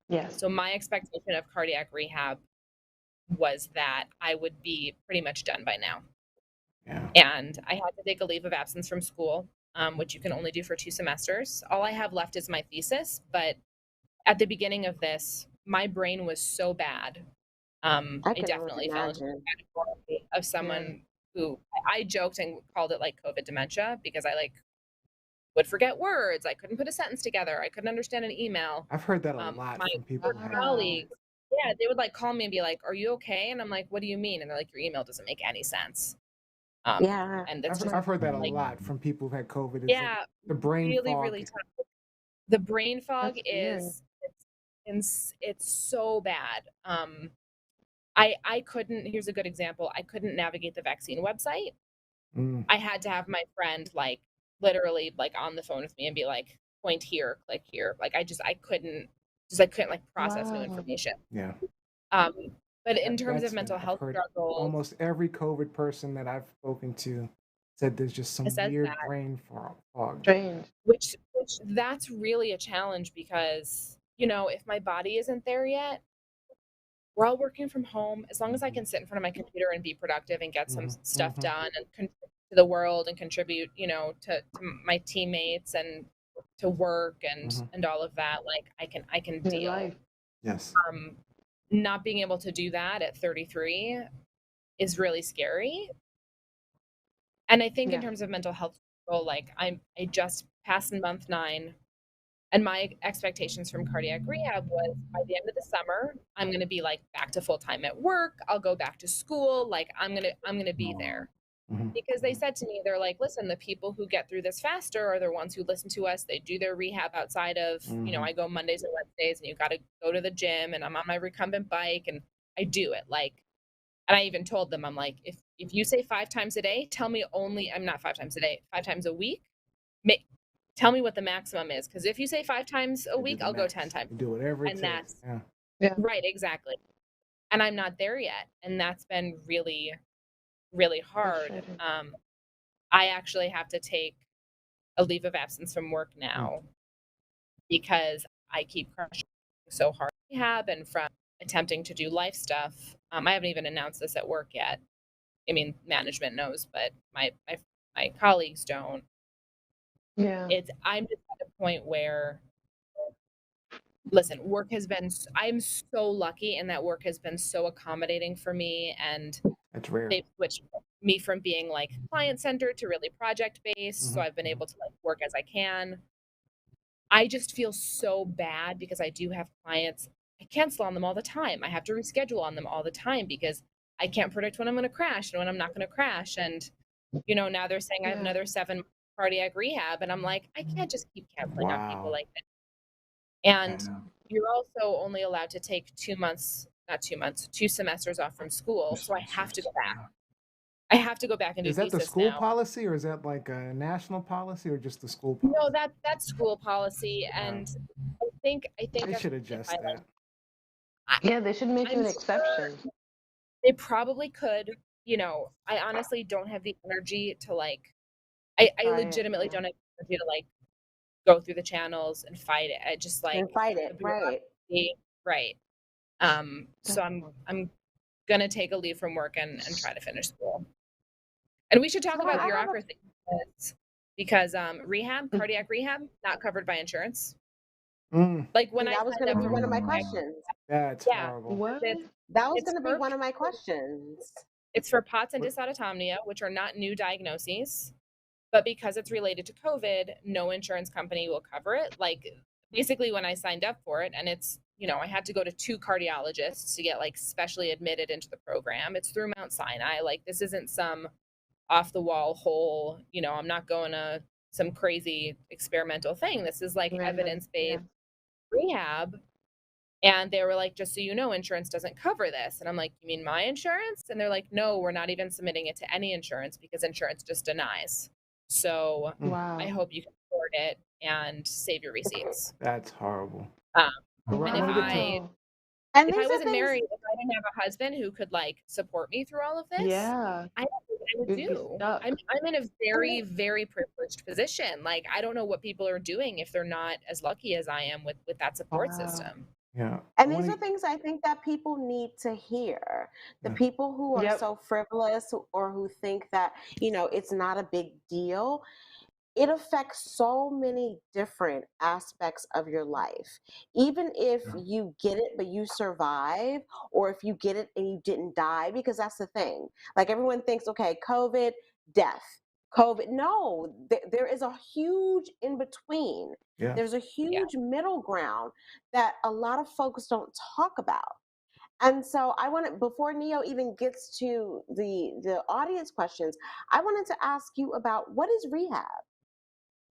E: Yes.
G: So my expectation of cardiac rehab was that I would be pretty much done by now.
C: Yeah.
G: And I had to take a leave of absence from school, which you can only do for 2 semesters. All I have left is my thesis, but at the beginning of this, my brain was so bad.
D: I
G: I
D: can only
G: definitely fell into the
D: imagine.
G: category of someone who I joked and called it like COVID dementia because I like would forget words. I couldn't put a sentence together. I couldn't understand an email.
C: I've heard that a lot
G: My
C: from people that have
G: colleagues,
C: COVID.
G: yeah, they would like call me and be like, "Are you okay?" And I'm like, "What do you mean?" And they're like, "Your email doesn't make any sense."
D: Yeah.
G: And that's just
C: I've heard that a
G: like,
C: lot from people who've had COVID. It's like
G: yeah,
C: the brain
G: really,
C: fog.
G: really tough. The brain fog
E: That's weird.
G: it's so bad. I couldn't. Here's a good example. I couldn't navigate the vaccine website.
C: Mm.
G: I had to have my friend like literally like on the phone with me and be like, point here, click here. Like I couldn't like process new
E: Wow.
G: information.
C: Yeah.
G: But in terms
C: That's
G: of mental
C: I've
G: health
C: heard
G: struggles,
C: almost every COVID person that I've spoken to said there's just some
G: it says
C: weird
G: that,
C: brain fog.
E: Strange.
G: which that's really a challenge because, you know, if my body isn't there yet, we're all working from home. As long as I can sit in front of my computer and be productive and get some stuff done and contribute to the world and contribute, you know, to my teammates and to work and all of that, like I can
E: Your
G: deal.
E: life.
C: Yes.
G: Not being able to do that at 33 is really scary. And I think in
E: Yeah.
G: terms of mental health, like I just passed month 9. And my expectations from cardiac rehab was by the end of the summer, I'm going to be like back to full time at work. I'll go back to school. Like I'm going to be there. Because they said to me, they're like, listen, the people who get through this faster are the ones who listen to us. They do their rehab outside of, you know, I go Mondays and Wednesdays and you got to go to the gym and I'm on my recumbent bike and I do it. Like, and I even told them, I'm like, if you say 5 times a day, tell me I'm not 5 times a day, 5 times a week. Tell me what the maximum is, because if you say 5 times a week, I'll go 10 times.
C: You do whatever it
G: And
C: takes.
G: that's
E: Yeah.
G: right, exactly. And I'm not there yet, and that's been really, really hard.
E: Frustrating.
G: I actually have to take a leave of absence from work now because I keep crushing so hard in rehab and from attempting to do life stuff. I haven't even announced this at work yet. I mean, management knows, but my colleagues don't.
E: Yeah.
G: I'm just at a point where, listen, I'm so lucky in that work has been so accommodating for me, and
C: That's rare.
G: they've switched me from being like client centered to really project based. So I've been able to like work as I can. I just feel so bad because I do have clients. I cancel on them all the time. I have to reschedule on them all the time because I can't predict when I'm going to crash and when I'm not going to crash. And, you know, now they're saying I have another 7 cardiac rehab. And I'm like, I can't just keep canceling on people like that. And you're also only allowed to take 2 semesters off from school. So I have to go back. I have to go back and do
C: Is that the
G: thesis
C: school
G: now.
C: policy or is that like a national policy or just the school policy?
G: No, that's school policy. And I think
C: they should adjust that.
E: Yeah, they should make it an
G: I'm
E: exception.
G: sure they probably could. You know, I honestly don't have the energy to like, I legitimately don't have the energy to like go through the channels and fight it. I just like
D: And fight it,
G: the
D: right?
G: bureaucracy, right? So I'm gonna take a leave from work and try to finish school. And we should talk
D: So
G: about
D: I have
G: bureaucracy because cardiac rehab, not covered by insurance. Like when
D: that was going to be one of my questions.
C: That's horrible.
E: What?
D: That was
G: it's
D: going to be
G: for
D: one of my questions.
G: It's for POTS and dysautonomia, which are not new diagnoses, but because it's related to COVID, no insurance company will cover it. Like basically when I signed up for it, and it's, you know, I had to go to 2 cardiologists to get like specially admitted into the program. It's through Mount Sinai. Like this isn't some off the wall hole, you know, I'm not going to some crazy experimental thing. This is like evidence-based rehab. And they were like, just so you know, insurance doesn't cover this. And I'm like, you mean my insurance? And they're like, no, we're not even submitting it to any insurance because insurance just denies. So I hope you can afford it and save your receipts.
C: That's horrible.
G: Um,
C: Right,
G: and
C: one
G: if
C: of the
G: I
C: two.
D: And
G: if I
D: these are
G: wasn't
D: things.
G: married, if I didn't have a husband who could like support me through all of this,
E: Yeah,
G: I don't know what I would
E: you'd be
G: do.
E: stuck.
G: I'm in a very, very privileged position. Like I don't know what people are doing if they're not as lucky as I am with that support
E: Wow.
G: system.
C: Yeah. I
D: And these
C: want
D: are things I think that people need to hear. The
C: to.
D: people who are
E: Yep.
D: so frivolous or who think that, it's not a big deal, it affects so many different aspects of your life. Even if
C: Yeah.
D: you get it, but you survive, or if you get it and you didn't die, because that's the thing. Like everyone thinks, okay, COVID, death. COVID. No, there is a huge in between.
C: Yeah.
D: There's a
G: Yeah.
D: huge middle ground that a lot of folks don't talk about. And so I want to, before Neo even gets to the audience questions, I wanted to ask you about what is rehab?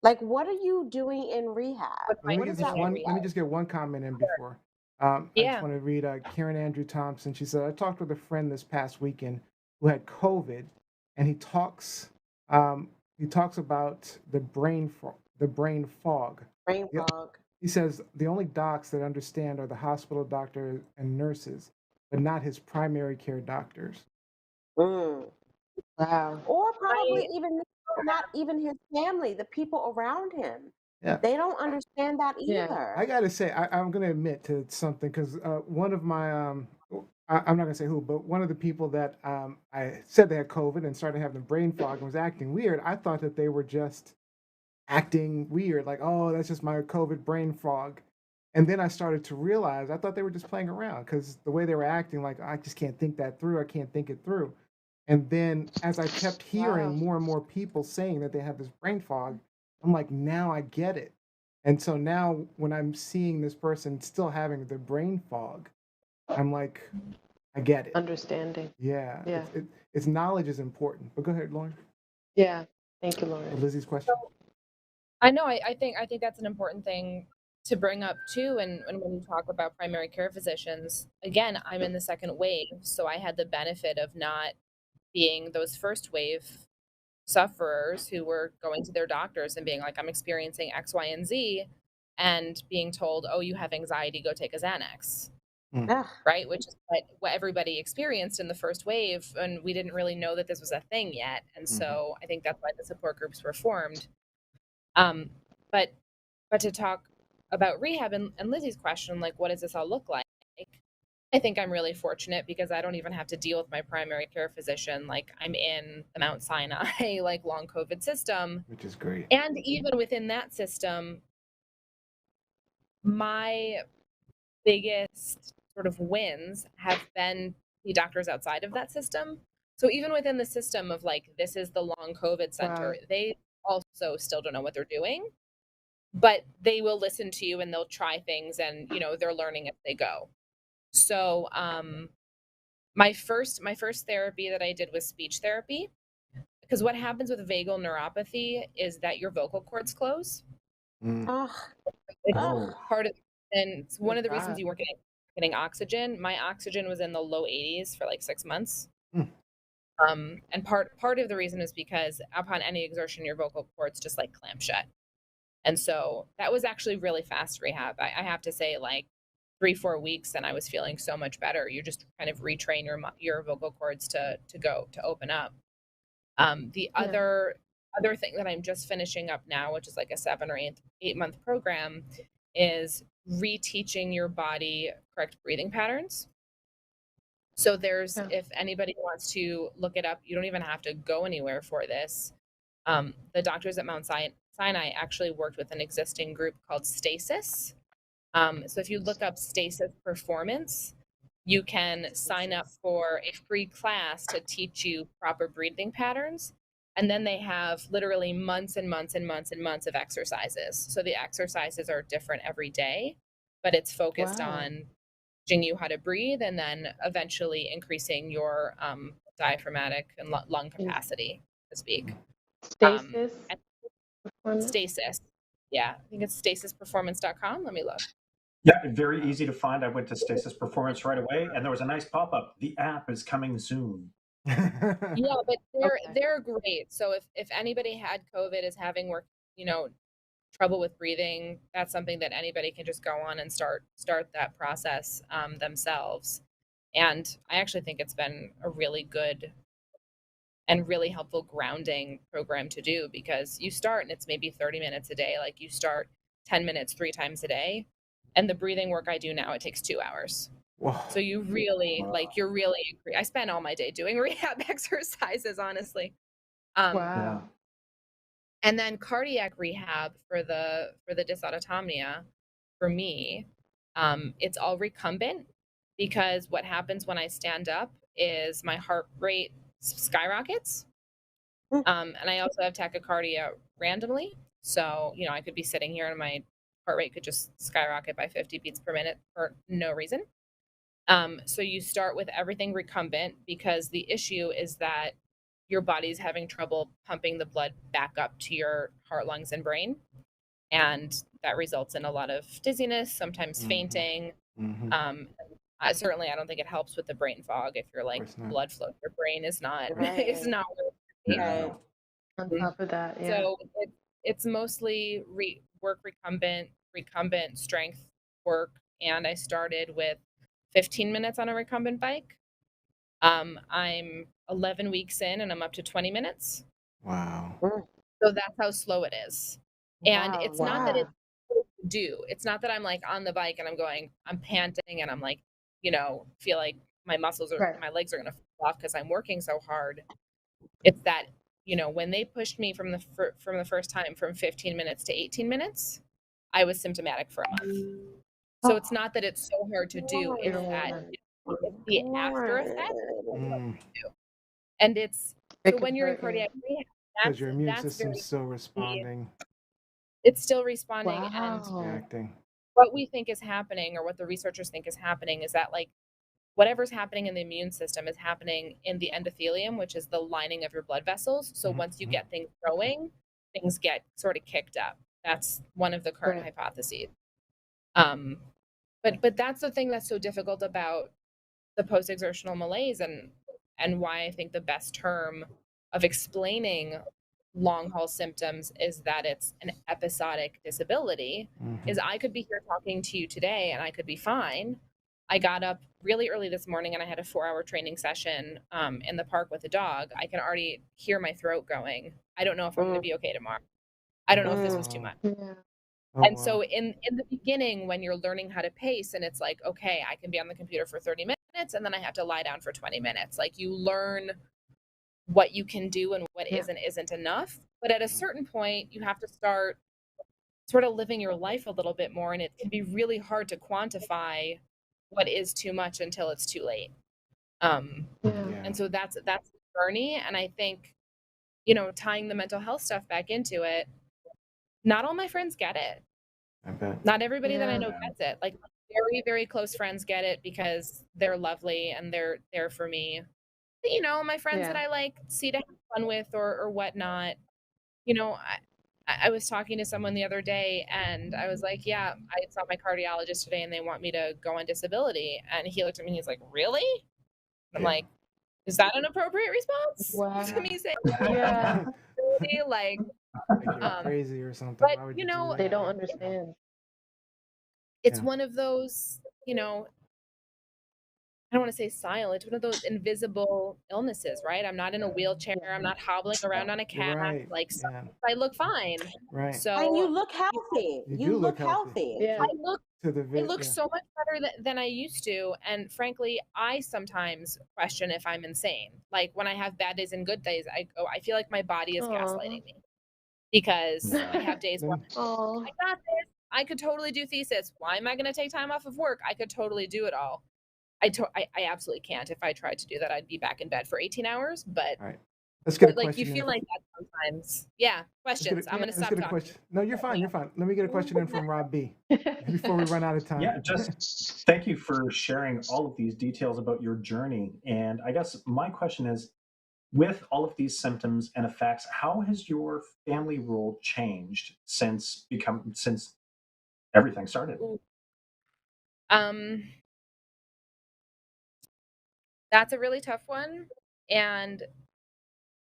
D: Like, what are you doing in rehab?
G: What
C: Let
G: am
C: me
G: I
D: What
C: get
D: is
C: just
D: that?
G: doing in
C: one. Let me
G: rehab?
C: just get one comment in
G: Sure.
C: before. I just
G: Yeah.
C: want to read Karen Andrew Thompson. She said, "I talked with a friend this past weekend who had COVID, and he talks about the brain fog.
D: Brain
C: Yeah,
D: fog.
C: he says the only docs that understand are the hospital doctor and nurses, but not his primary care doctors."
D: Mm.
E: Wow.
D: Or probably
G: I
D: even not even his family, the people around him.
C: Yeah.
D: They don't understand that
E: Yeah.
C: I
D: either.
C: gotta say, I'm gonna admit to something because one of my I'm not gonna say who, but one of the people that I said they had COVID and started having brain fog and was acting weird. I thought that they were just acting weird, like, oh, that's just my COVID brain fog. And then I started to realize I thought they were just playing around because the way they were acting, like, I just can't think that through. I can't think it through. And then as I kept hearing
E: Wow.
C: more and more people saying that they have this brain fog, I'm like, now I get it. And so now when I'm seeing this person still having the brain fog, I'm like, I get it.
E: Understanding.
C: Yeah,
E: Yeah.
C: it's knowledge is important. But go ahead, Lauren.
E: Yeah. Thank you, Lauren.
C: Lizzie's question.
G: I know I think that's an important thing to bring up too. And when you talk about primary care physicians, again, I'm in the second wave, so I had the benefit of not being those first wave sufferers who were going to their doctors and being like, I'm experiencing X, Y, and Z, and being told, oh, you have anxiety, go take a Xanax,
C: Mm,
D: Ugh.
G: right? Which is what everybody experienced in the first wave, and we didn't really know that this was a thing yet. And
C: mhm.
G: so I think that's why the support groups were formed. Um, but to talk about rehab and Lizzie's question, like, what does this all look like? I think I'm really fortunate because I don't even have to deal with my primary care physician. Like I'm in the Mount Sinai, like long COVID system.
C: Which is great.
G: And even within that system, my biggest sort of wins have been the doctors outside of that system. So even within the system of like, this is the long COVID center,
E: Wow.
G: they also still don't know what they're doing, but they will listen to you and they'll try things and, they're learning as they go. So, my first therapy that I did was speech therapy because what happens with vagal neuropathy is that your vocal cords close.
C: Mm,
D: Ugh.
G: It's
D: Ugh.
F: Oh,
G: part of, and it's
E: Oh
G: one of the reasons
E: God.
G: you weren't getting oxygen. My oxygen was in the low 80s for like 6 months.
C: mm,
G: And part of the reason is because upon any exertion, your vocal cords just like clamp shut. And so that was actually really fast rehab. I have to say, like 3-4 weeks, and I was feeling so much better. You just kind of retrain your vocal cords to open up. The
E: Yeah.
G: other thing that I'm just finishing up now, which is like a 7 or 8 month program, is reteaching your body correct breathing patterns. So there's,
E: Yeah.
G: if anybody wants to look it up, you don't even have to go anywhere for this. The doctors at Mount Sinai actually worked with an existing group called Stasis. So if you look up Stasis Performance, you can sign up for a free class to teach you proper breathing patterns. And then they have literally months and months and months and months of exercises. So the exercises are different every day, but it's focused
E: Wow.
G: on teaching you how to breathe and then eventually increasing your diaphragmatic and lung
E: Is
G: capacity to speak.
E: stasis
G: And
E: performance?
G: Stasis. Yeah, I think it's stasisperformance.com. Let me look.
F: yeah, very easy to find. I went to Stasis Performance right away, and there was a nice pop up. The app is coming soon.
G: Yeah, but they're
E: Okay.
G: they're great. So if anybody had COVID is having work, trouble with breathing, that's something that anybody can just go on and start that process themselves. And I actually think it's been a really good and really helpful grounding program to do, because you start and it's maybe 30 minutes a day. Like you start 10 minutes 3 times a day. And the breathing work I do now, it takes 2 hours.
C: Whoa.
G: So you really, like, you're really, I spend all my day doing rehab exercises, honestly.
E: Wow.
G: And then cardiac rehab for the dysautonomia, for me, it's all recumbent, because what happens when I stand up is my heart rate skyrockets. And I also have tachycardia randomly. So, I could be sitting here and my heart rate could just skyrocket by 50 beats per minute for no reason. So you start with everything recumbent, because the issue is that your body's having trouble pumping the blood back up to your heart, lungs, and brain. And that results in a lot of dizziness, sometimes fainting. Certainly, I don't think it helps with the brain fog if you're like blood flow. Your brain is not is not
F: Yeah.
E: On top of that, yeah.
G: So it's mostly work recumbent strength work. And I started with 15 minutes on a recumbent bike. I'm 11 weeks in and I'm up to 20 minutes.
C: Wow.
G: So that's how slow it is. And
D: Wow,
G: it's not that it's do. It's not that I'm like on the bike and I'm panting and I'm like, feel like my muscles are,
E: Right.
G: my legs are going to fall off because I'm working so hard. It's that, when they pushed me from the first time from 15 minutes to 18 minutes, I was symptomatic for a month. So it's not that it's so hard to do. It's that it's the after effect. And it's
E: It
G: so
E: could
G: when you're in
E: hurt,
G: cardiac rehab,
C: Because your immune
G: that's
C: system's
G: very
C: still responding,
G: it's still responding. And
E: Wow.
C: reacting.
G: what we think is happening, or what the researchers think is happening, is that like whatever's happening in the immune system is happening in the endothelium, which is the lining of your blood vessels. So once you get things growing, things get sort of kicked up. That's one of the current hypotheses. But that's the thing that's so difficult about the post-exertional malaise, and why I think the best term of explaining long haul symptoms is that it's an episodic disability. Is I could be here talking to you today and I could be fine. I got up really early this morning and I had a 4-hour training session in the park with a dog. I can already hear my throat going. I don't know if I'm going to be okay tomorrow. I don't know if this was too much.
E: Yeah.
G: And so in the beginning, when you're learning how to pace, and it's like, okay, I can be on the computer for 30 minutes and then I have to lie down for 20 minutes. Like you learn what you can do and what isn't enough. But at a certain point, you have to start sort of living your life a little bit more. And it can be really hard to quantify what is too much until it's too late. And so that's the journey. And I think, tying the mental health stuff back into it, not all my friends get it.
C: I bet.
G: Not everybody that I know gets it. Like very, very close friends get it because they're lovely and they're there for me. But, my friends that I like see to have fun with or whatnot. I was talking to someone the other day and I was like, yeah, I saw my cardiologist today and they want me to go on disability. And he looked at me and he's like, really? I'm like, is that an appropriate response to me saying, like,
C: you're crazy or something?
G: But
C: Why would you do that?
E: They don't understand.
G: It's one of those, I don't want to say silent. It's one of those invisible illnesses, right? I'm not in a wheelchair. I'm not hobbling around on a
C: You're
G: cat.
C: right.
G: Like I look fine.
C: Right.
G: So
D: And you look healthy.
C: You
D: look healthy.
E: Yeah.
G: I look so much better than I used to. And frankly, I sometimes question if I'm insane. Like when I have bad days and good days, I feel like my body is gaslighting me because I have days where I got this. I could totally do thesis. Why am I going to take time off of work? I could totally do it all. I absolutely can't. If I tried to do that, I'd be back in bed for 18 hours. But
C: let's get a
G: like
C: question.
G: you feel like that sometimes. Yeah, questions. I'm going to stop talking.
C: No, you're fine. You're fine. Let me get a question in from Rob B. before we run out of time.
F: Yeah, just thank you for sharing all of these details about your journey. And I guess my question is, with all of these symptoms and effects, how has your family role changed since everything started?
G: That's a really tough one. And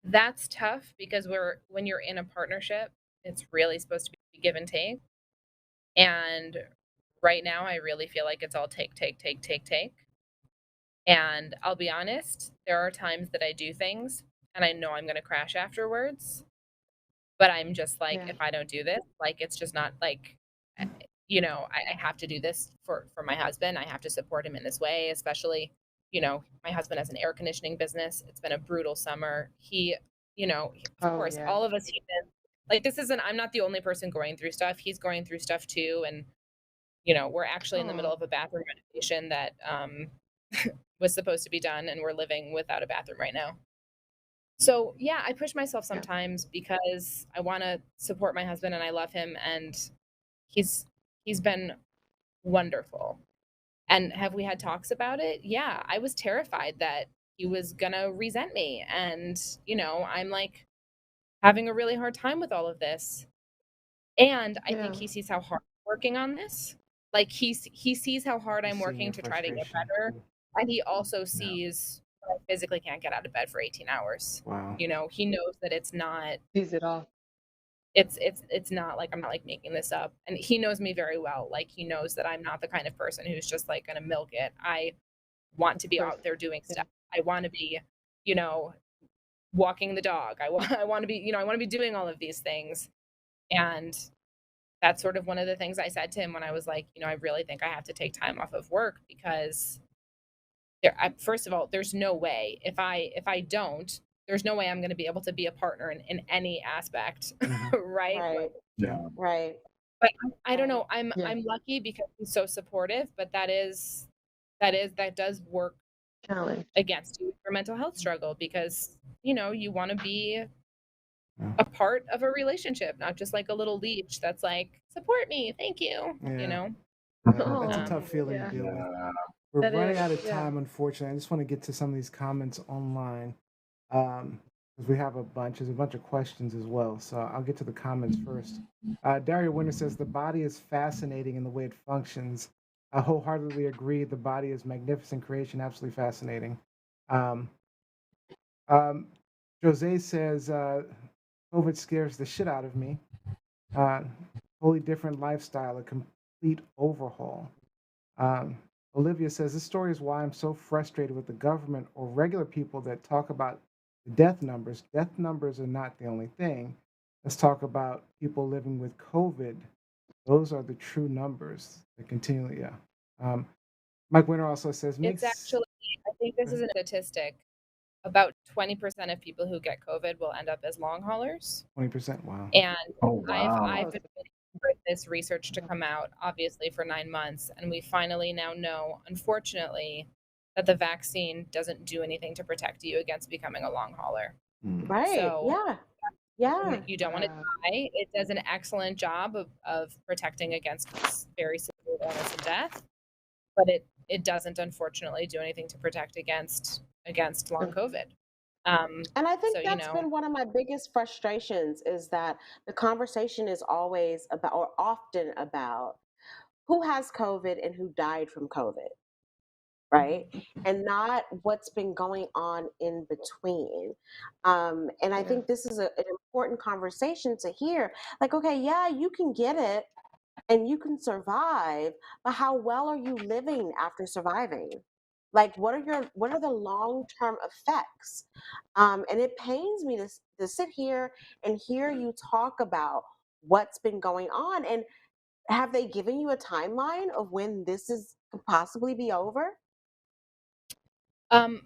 G: that's tough because when you're in a partnership, it's really supposed to be give and take. And right now, I really feel like it's all take, take, take, take, take. And I'll be honest, there are times that I do things and I know I'm going to crash afterwards. But I'm just like,
E: Yeah.
G: if I don't do this, like, it's just not like, I have to do this for my husband. I have to support him in this way, especially, my husband has an air conditioning business. It's been a brutal summer. Of
E: Oh,
G: course,
E: yeah.
G: all of us humans, like, I'm not the only person going through stuff. He's going through stuff too. And, we're actually in the middle
E: Oh,
G: of a bathroom renovation that was supposed to be done, and we're living without a bathroom right now. So, yeah, I push myself
E: yeah.
G: sometimes because I wanna support my husband and I love him, and he's he's been wonderful. And have we had talks about it? Yeah, I was terrified that he was gonna resent me, and, I'm, like, having a really hard time with all of this. And I think
E: Yeah.
G: he sees how hard I'm working on this. Like, he sees how hard
C: He's
G: I'm
C: seeing
G: working
C: your
G: to try to get
C: frustration.
G: better, and he also
F: Yeah.
G: sees that I physically can't get out of bed for 18 hours.
C: Wow.
G: He knows that it's not
E: Sees it all.
G: it's not like I'm not, like, making this up, and he knows me very well. Like, he knows that I'm not the kind of person who's just, like, gonna milk it. I want to
E: Of
G: be
E: course.
G: out there doing
E: Yeah.
G: stuff. I wanna be, you know, walking the dog. I wanna be, I wanna be doing all of these things, and that's sort of one of the things I said to him when I was like, I really think I have to take time off of work because first of all, there's no way if I don't, there's no way I'm going to be able to be a partner in any aspect,
C: Mhm.
G: right?
D: Right,
F: Yeah.
D: right,
G: But I don't
D: right.
G: know. I'm
E: Yeah.
G: I'm lucky because he's so supportive, but that does work
E: Challenge.
G: against you with your mental health struggle because you want to be
C: Yeah.
G: a part of a relationship, not just like a little leech that's like support me, thank you.
C: Yeah.
G: Um,
C: That's a
E: Oh,
C: tough feeling to
E: yeah.
C: deal with.
F: Yeah.
C: We're
E: That
C: running
E: is.
C: out of
E: Yeah.
C: time, unfortunately. I just want to get to some of these comments online because we have a bunch. There's a bunch of questions as well. So I'll get to the comments first. Daria Winter says the body is fascinating in the way it functions. I wholeheartedly agree. The body is magnificent creation, absolutely fascinating. Um, um, Jose says COVID scares the shit out of me. Uh, Totally different lifestyle, a complete overhaul. Um, Olivia says this story is why I'm so frustrated with the government or regular people that talk about the death numbers. Death numbers are not the only thing. Let's talk about people living with COVID. Those are the true numbers that continually, yeah. Um, Mike Winter also says
G: it's
C: makes
G: actually, I think this is a statistic. About 20% of people who get COVID will end up as long haulers.
C: 20%. Wow.
G: And
F: Oh,
G: I've
F: wow.
G: I've been waiting for this research to come out, obviously, for 9 months, and we finally now know, unfortunately, that the vaccine doesn't do anything to protect you against becoming a long hauler.
C: Mm.
D: Right.
G: So
D: Yeah. Yeah.
G: you don't want to
E: Wow.
G: die. It does an excellent job of protecting against very severe illness and death, but it doesn't, unfortunately, do anything to protect against long COVID.
D: And I think
G: So
D: that's been one of my biggest frustrations is that the conversation is always about or often about who has COVID and who died from COVID, right? And not what's been going on in between. And I
E: Yeah.
D: think this is an important conversation to hear. Like, okay, yeah, you can get it and you can survive, but how well are you living after surviving? Like, what are the long term effects? And it pains me to sit here and hear you talk about what's been going on. And have they given you a timeline of when this is could possibly be over?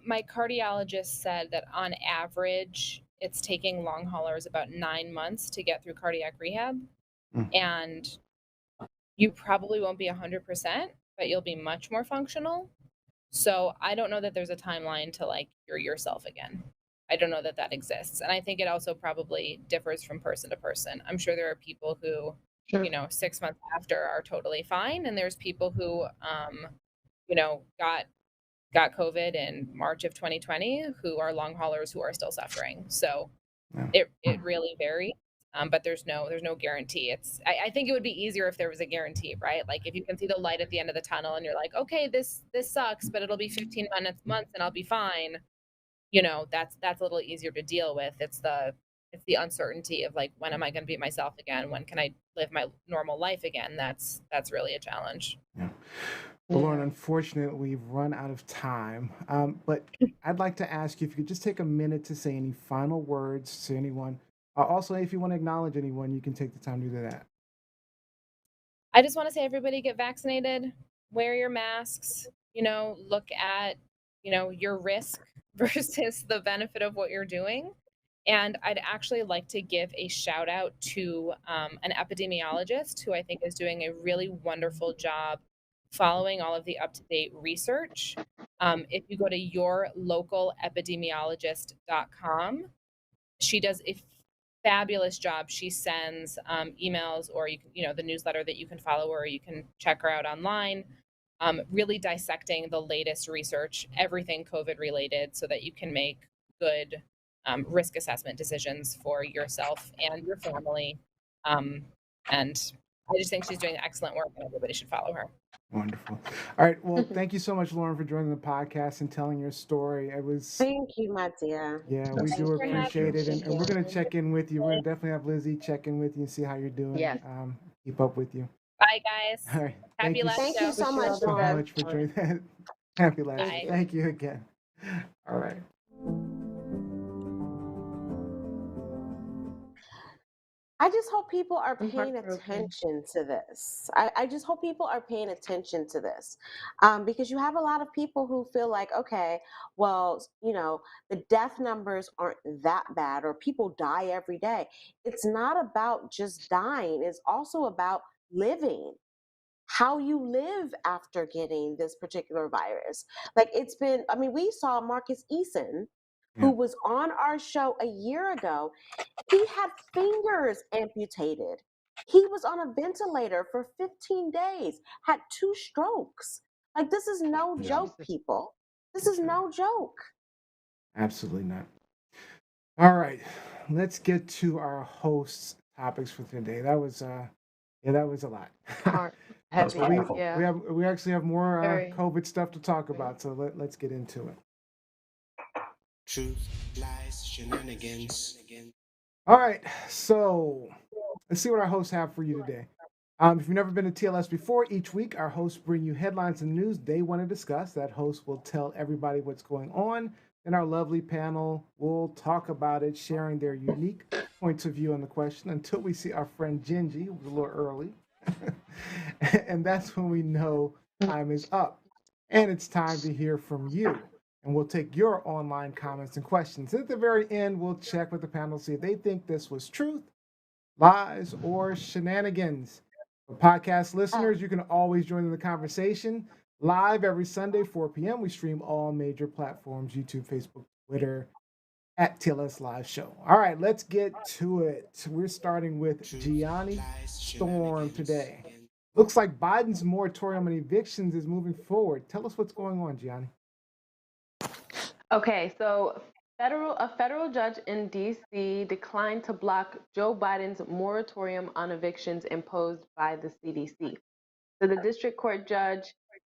G: My cardiologist said that on average, it's taking long haulers about 9 months to get through cardiac rehab,
C: Mm.
G: and you probably won't be 100%, but you'll be much more functional. So I don't know that there's a timeline to like you're yourself again. I don't know that that exists, and I think it also probably differs from person to person. I'm sure there are people who,
E: Sure.
G: 6 months after are totally fine, and there's people who, you know, got got COVID in March of 2020 who are long haulers who are still suffering. So
C: Yeah.
G: it really varies. But there's no guarantee. I think it would be easier if there was a guarantee, right? Like if you can see the light at the end of the tunnel and you're like, okay, this sucks, but it'll be 15 months and I'll be fine. That's a little easier to deal with. It's the It's the uncertainty of like, when am I going to be myself again? When can I live my normal life again? That's really a challenge.
C: Yeah. Well, Lauren,
E: Yeah.
C: unfortunately, we've run out of time. But I'd like to ask you if you could just take a minute to say any final words to anyone. Also, if you want to acknowledge anyone, you can take the time to do that.
G: I just want to say, everybody get vaccinated, wear your masks, look at, your risk versus the benefit of what you're doing. And I'd actually like to give a shout out to an epidemiologist who I think is doing a really wonderful job following all of the up-to-date research. If you go to yourlocalepidemiologist.com, she does a fabulous job. She sends emails, or the newsletter that you can follow her, or you can check her out online. Really dissecting the latest research, everything COVID related, so that you can make good risk assessment decisions for yourself and your family. And I just think she's doing excellent work, and everybody should follow her.
C: Wonderful. All right. Well, thank you so much, Lauren, for joining the podcast and telling your story. It was,
D: Thank you, my dear.
C: yeah, we
F: Yes.
C: do
G: Thanks for having
C: appreciate it. And we're going to
E: me.
C: check in with you. We're going to definitely have Lizzie check in with you and see how you're doing.
E: Yes.
C: Keep up with you.
G: Bye, guys.
C: All right.
G: Happy last
D: Thank
G: show.
D: you so
E: Wish you all
D: much,
E: the
C: So
D: Lauren.
C: much for joining that. Happy last.
G: Bye.
C: Thank you again. All right.
D: I just hope people are
E: I'm
D: paying
E: heartbroken.
D: attention to this. I just hope people are paying attention to this, because you have a lot of people who feel like, okay, well, the death numbers aren't that bad, or people die every day. It's not about just dying. It's also about living, how you live after getting this particular virus. Like, we saw Marcus Eason, who
C: Yeah.
D: was on our show a year ago. He had fingers amputated. He was on a ventilator for 15 days, had 2 strokes. Like, this is no
F: Yeah.
D: joke, people. This
C: That's
D: is
C: right.
D: no joke.
C: Absolutely not. All right. Let's get to our hosts' topics for today. That was that was a lot.
E: Heart
F: That was
E: heavy.
F: powerful.
E: Yeah.
C: We actually have more
E: Very.
C: COVID stuff to talk about, so let's get into it.
A: Truth, lies, shenanigans.
C: All right, so let's see what our hosts have for you today. If you've never been to TLS before, each week our hosts bring you headlines and news they want to discuss. That host will tell everybody what's going on. Then our lovely panel will talk about it, sharing their unique points of view on the question until we see our friend Gingy, who was a little early. And that's when we know time is up. And it's time to hear from you. And we'll take your online comments and questions. At the very end, we'll check with the panel, see if they think this was truth, lies, or shenanigans. For podcast listeners, you can always join in the conversation live every Sunday, 4 p.m. We stream all major platforms, YouTube, Facebook, Twitter, at TLSLiveShow. All right, let's get to it. We're starting with Gianni Storm today. Looks like Biden's moratorium on evictions is moving forward. Tell us what's going on, Gianni.
E: Okay, so a federal judge in D.C. declined to block Joe Biden's moratorium on evictions imposed by the CDC. So the district court judge,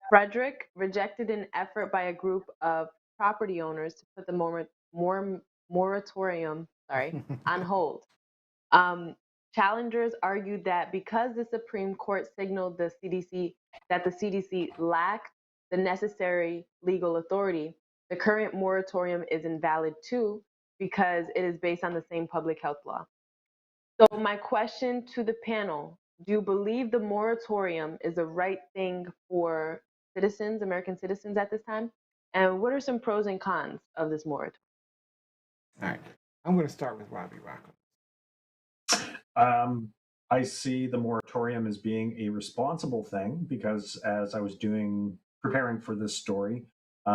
E: Frederick, rejected an effort by a group of property owners to put the moratorium on hold. Challengers argued that because the Supreme Court signaled that the CDC lacked the necessary legal authority, the current moratorium is invalid too, because it is based on the same public health law. So my question to the panel, do you believe the moratorium is the right thing for citizens, American citizens at this time? And what are some pros and cons of this moratorium?
C: All right, I'm going to start with Robbie Rocco.
F: I see the moratorium as being a responsible thing because as I was preparing for this story,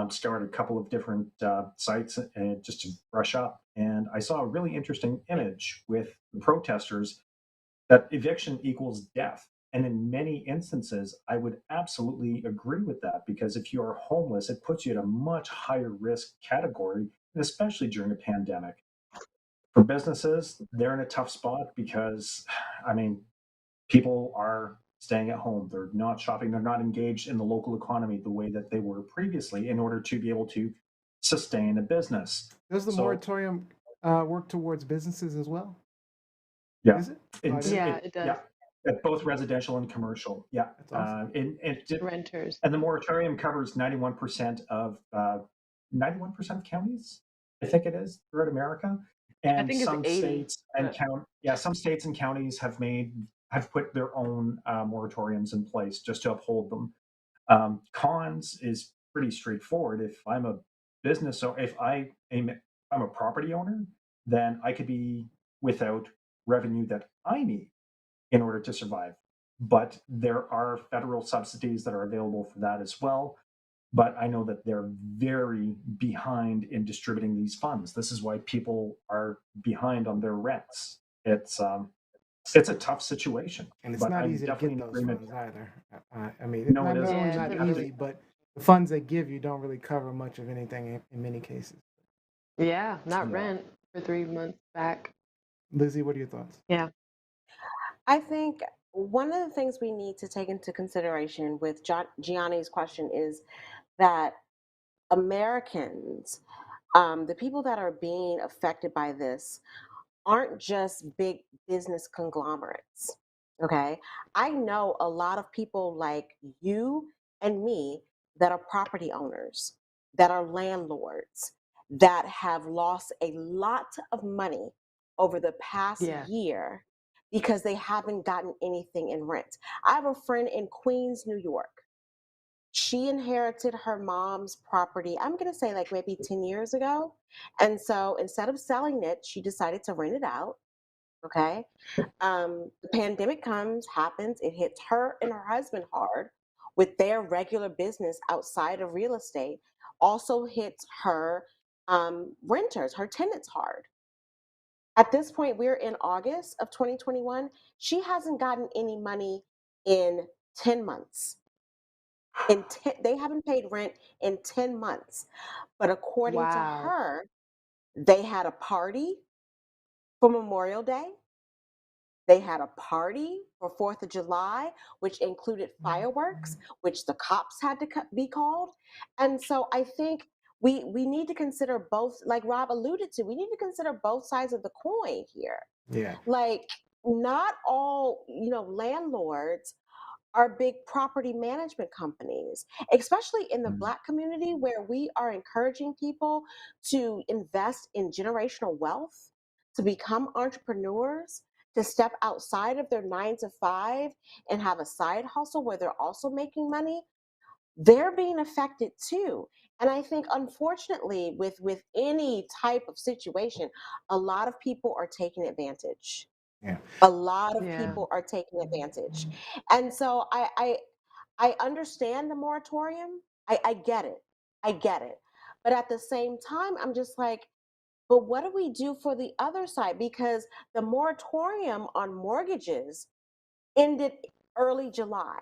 F: started a couple of different sites and just to brush up. And I saw a really interesting image with the protesters that eviction equals death. And in many instances, I would absolutely agree with that because if you are homeless, it puts you at a much higher risk category, and especially during a pandemic. For businesses, they're in a tough spot because, people are staying at home. They're not shopping. They're not engaged in the local economy the way that they were previously in order to be able to sustain a business.
C: Does the
F: So-
C: moratorium work towards businesses as well?
F: Yeah.
C: Is it?
E: Yeah, it does.
F: Yeah, both residential and commercial. Yeah.
C: That's awesome.
E: Renters.
F: And the moratorium covers 91% of 91% of counties, I think it is, throughout America. And
E: think it's
F: some
E: 80,
F: states and
E: but-
F: some states and counties have put their own moratoriums in place just to uphold them. Cons is pretty straightforward. If I'm a business, so if I'm a property owner, then I could be without revenue that I need in order to survive. But there are federal subsidies that are available for that as well. But I know that they're very behind in distributing these funds. This is why people are behind on their rents. It's a tough situation,
C: And it's
F: but
C: not
F: I'm
C: easy to
F: definitely
C: get
F: in
C: those
F: agreement.
C: funds either. I mean,
F: No, it
C: not
F: isn't.
C: only
E: Yeah,
C: not
E: it's
C: easy, but the funds they give you don't really cover much of anything in many cases.
E: Yeah, not
F: Yeah.
E: rent for 3 months back.
C: Lizzie, what are your thoughts?
E: Yeah.
D: I think one of the things we need to take into consideration with Gianni's question is that Americans, the people that are being affected by this, aren't just big business conglomerates. Okay. I know a lot of people like you and me that are property owners, that are landlords, that have lost a lot of money over the past
E: Yeah.
D: year because they haven't gotten anything in rent. I have a friend in Queens, New York. She inherited her mom's property, I'm going to say like maybe 10 years ago. And so instead of selling it, she decided to rent it out. Okay. The pandemic happens, it hits her and her husband hard with their regular business outside of real estate, also hits her renters, her tenants hard. At this point, we're in August of 2021. She hasn't gotten any money in 10 months. They haven't paid rent in 10 months. But according to
E: Wow.
D: her, they had a party for Memorial Day. They had a party for 4th of July, which included fireworks, which the cops had to be called. And so I think we need to consider both, like Rob alluded to, we need to consider both sides of the coin here.
C: Yeah.
D: Like, not all, landlords are big property management companies, especially in the Black community where we are encouraging people to invest in generational wealth, to become entrepreneurs, to step outside of their 9 to 5 and have a side hustle where they're also making money. They're being affected too. And I think, unfortunately, with any type of situation, a lot of people are taking advantage.
C: Yeah.
D: A lot of
E: Yeah.
D: people are taking advantage. And so I understand the moratorium. I get it. I get it. But at the same time, I'm just like, but what do we do for the other side? Because the moratorium on mortgages ended early July.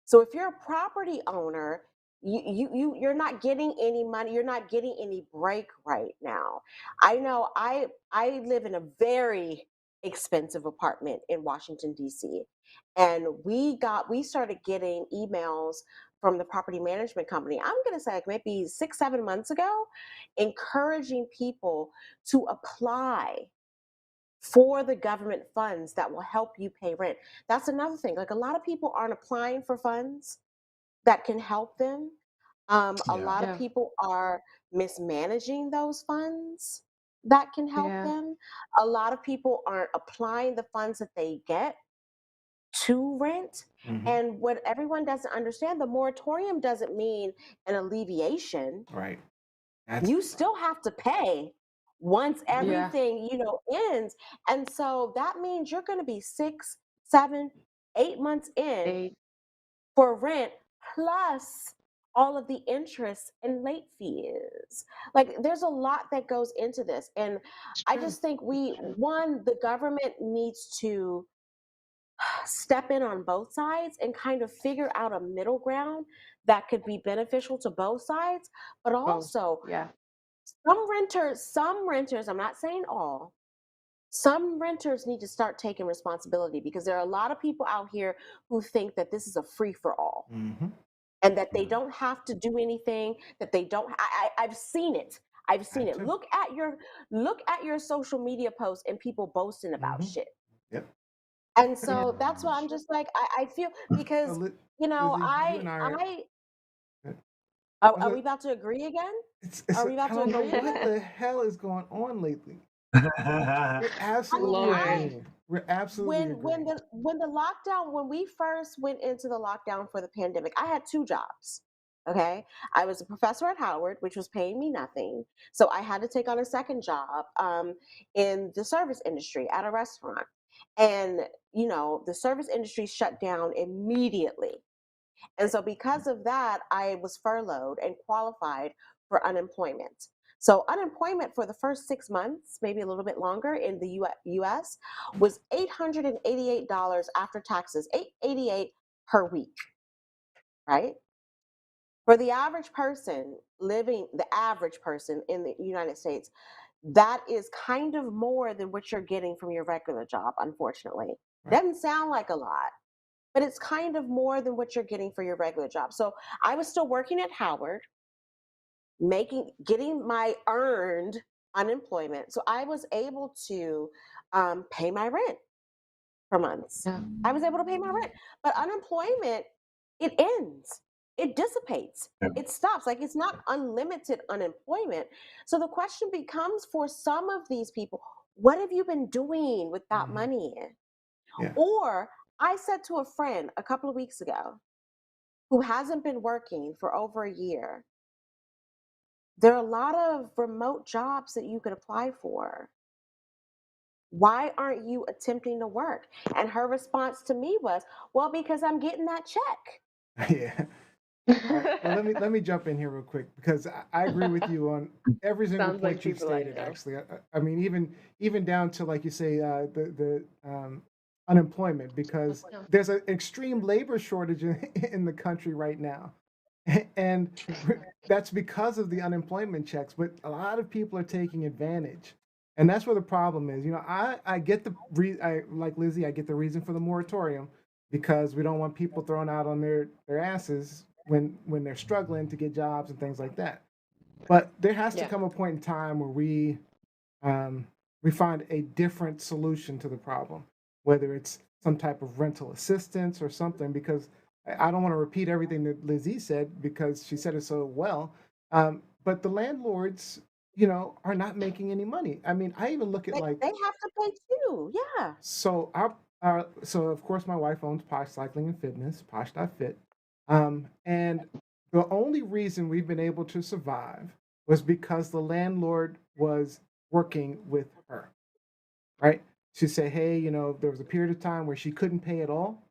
D: So if you're a property owner, you're not getting any money, you're not getting any break right now. I know I live in a very expensive apartment in Washington D.C. and we started getting emails from the property management company. I'm going to say like maybe 6-7 months ago, encouraging people to apply for the government funds that will help you pay rent. That's another thing. Like, a lot of people aren't applying for funds that can help them. A lot of
E: Yeah.
D: people are mismanaging those funds that can help
E: Yeah.
D: them. A lot of people aren't applying the funds that they get to rent.
C: Mhm.
D: And what everyone doesn't understand, the moratorium doesn't mean an alleviation.
C: Right.
D: You still have to pay once
E: Yeah.
D: everything ends. And so that means you're going to be 6, 7, 8 months in
E: 8.
D: for rent, plus all of the interest and late fees. Like, there's a lot that goes into this. And
E: It's
D: I
E: true.
D: just think the government needs to step in on both sides and kind of figure out a middle ground that could be beneficial to both sides. But
E: Both.
D: also,
E: Yeah.
D: some renters, I'm not saying all, some renters need to start taking responsibility, because there are a lot of people out here who think that this is a free for all
C: Mm-hmm.
D: and that they don't have to do anything, that they don't. I've seen it. I've seen
C: That
D: it.
C: too.
D: Look at your social media posts and people boasting about shit.
C: Yep.
D: And so that's why I'm just like, I feel, because
C: Li-
D: you know,
C: Lizzie, you and I are.
D: are we about to agree again?
C: It's
D: Are we about
C: I
D: to
C: don't know
D: agree
C: what
D: again?
C: the hell is going on lately. We're
D: I mean,
C: absolutely agreeing. We're absolutely agreeing.
D: when the lockdown, when we first went into the lockdown for the pandemic, I had two jobs. Okay, I was a professor at Howard, which was paying me nothing, so I had to take on a second job in the service industry at a restaurant, and you know the service industry shut down immediately. And so, because of that, I was furloughed and qualified for unemployment. So, unemployment for the first 6 months, maybe a little bit longer in the US, was $888 after taxes, $888 per week, right? For the average person the average person in the United States, that is kind of more than what you're getting from your regular job, unfortunately.
C: Right.
D: Doesn't sound like a lot, but it's kind of more than what you're getting for your regular job. So I was still working at Howard, getting my earned unemployment. So I was able to pay my rent for months.
E: Yeah.
D: I was able to pay my rent, but unemployment, it ends. It dissipates. It stops. Like, it's not unlimited unemployment. So the question becomes, for some of these people, what have you been doing with that money?
C: Yeah.
D: Or I said to a friend a couple of weeks ago who hasn't been working for over a year, there are a lot of remote jobs that you could apply for. Why aren't you attempting to work? And her response to me was, well, because I'm getting that check.
C: Yeah. All right. Well, let me jump in here real quick because I agree with you on every single
E: Sounds like
C: point you've
E: people I
C: stated.
E: know.
C: Actually, I mean, even down to, like you say, the unemployment, because
E: Yeah.
C: there's an extreme labor shortage in the country right now, and that's because of the unemployment checks. But a lot of people are taking advantage, and that's where the problem is. You know, I get I like Lizzie. I get the reason for the moratorium because we don't want people thrown out on their asses when they're struggling to get jobs and things like that. But there has to
E: Yeah.
C: come a point in time where we find a different solution to the problem, whether it's some type of rental assistance or something. Because I don't want to repeat everything that Lizzie said because she said it so well. But the landlords, you know, are not making any money. I mean, I even look at like
D: They have to pay too. Yeah.
C: so so of course my wife owns Posh Cycling and Fitness, Posh.fit. And the only reason we've been able to survive was because the landlord was working with her, right? She said, hey, you know, there was a period of time where she couldn't pay at all.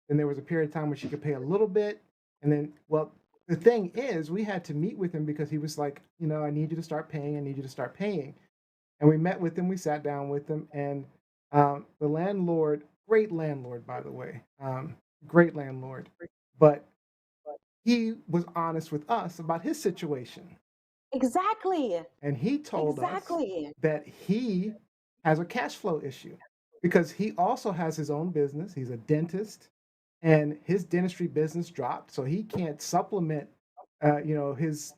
C: Then there was a period of time where she could pay a little bit. And then, well, the thing is, we had to meet with him because he was like, you know, I need you to start paying. I need you to start paying. And we met with him, we sat down with him, and the landlord, great landlord, by the way, great landlord, but he was honest with us about his situation.
D: Exactly.
C: And he told us
D: Exactly.
C: that he has a cash flow issue because he also has his own business. He's a dentist, and his dentistry business dropped, so he can't supplement, you know, his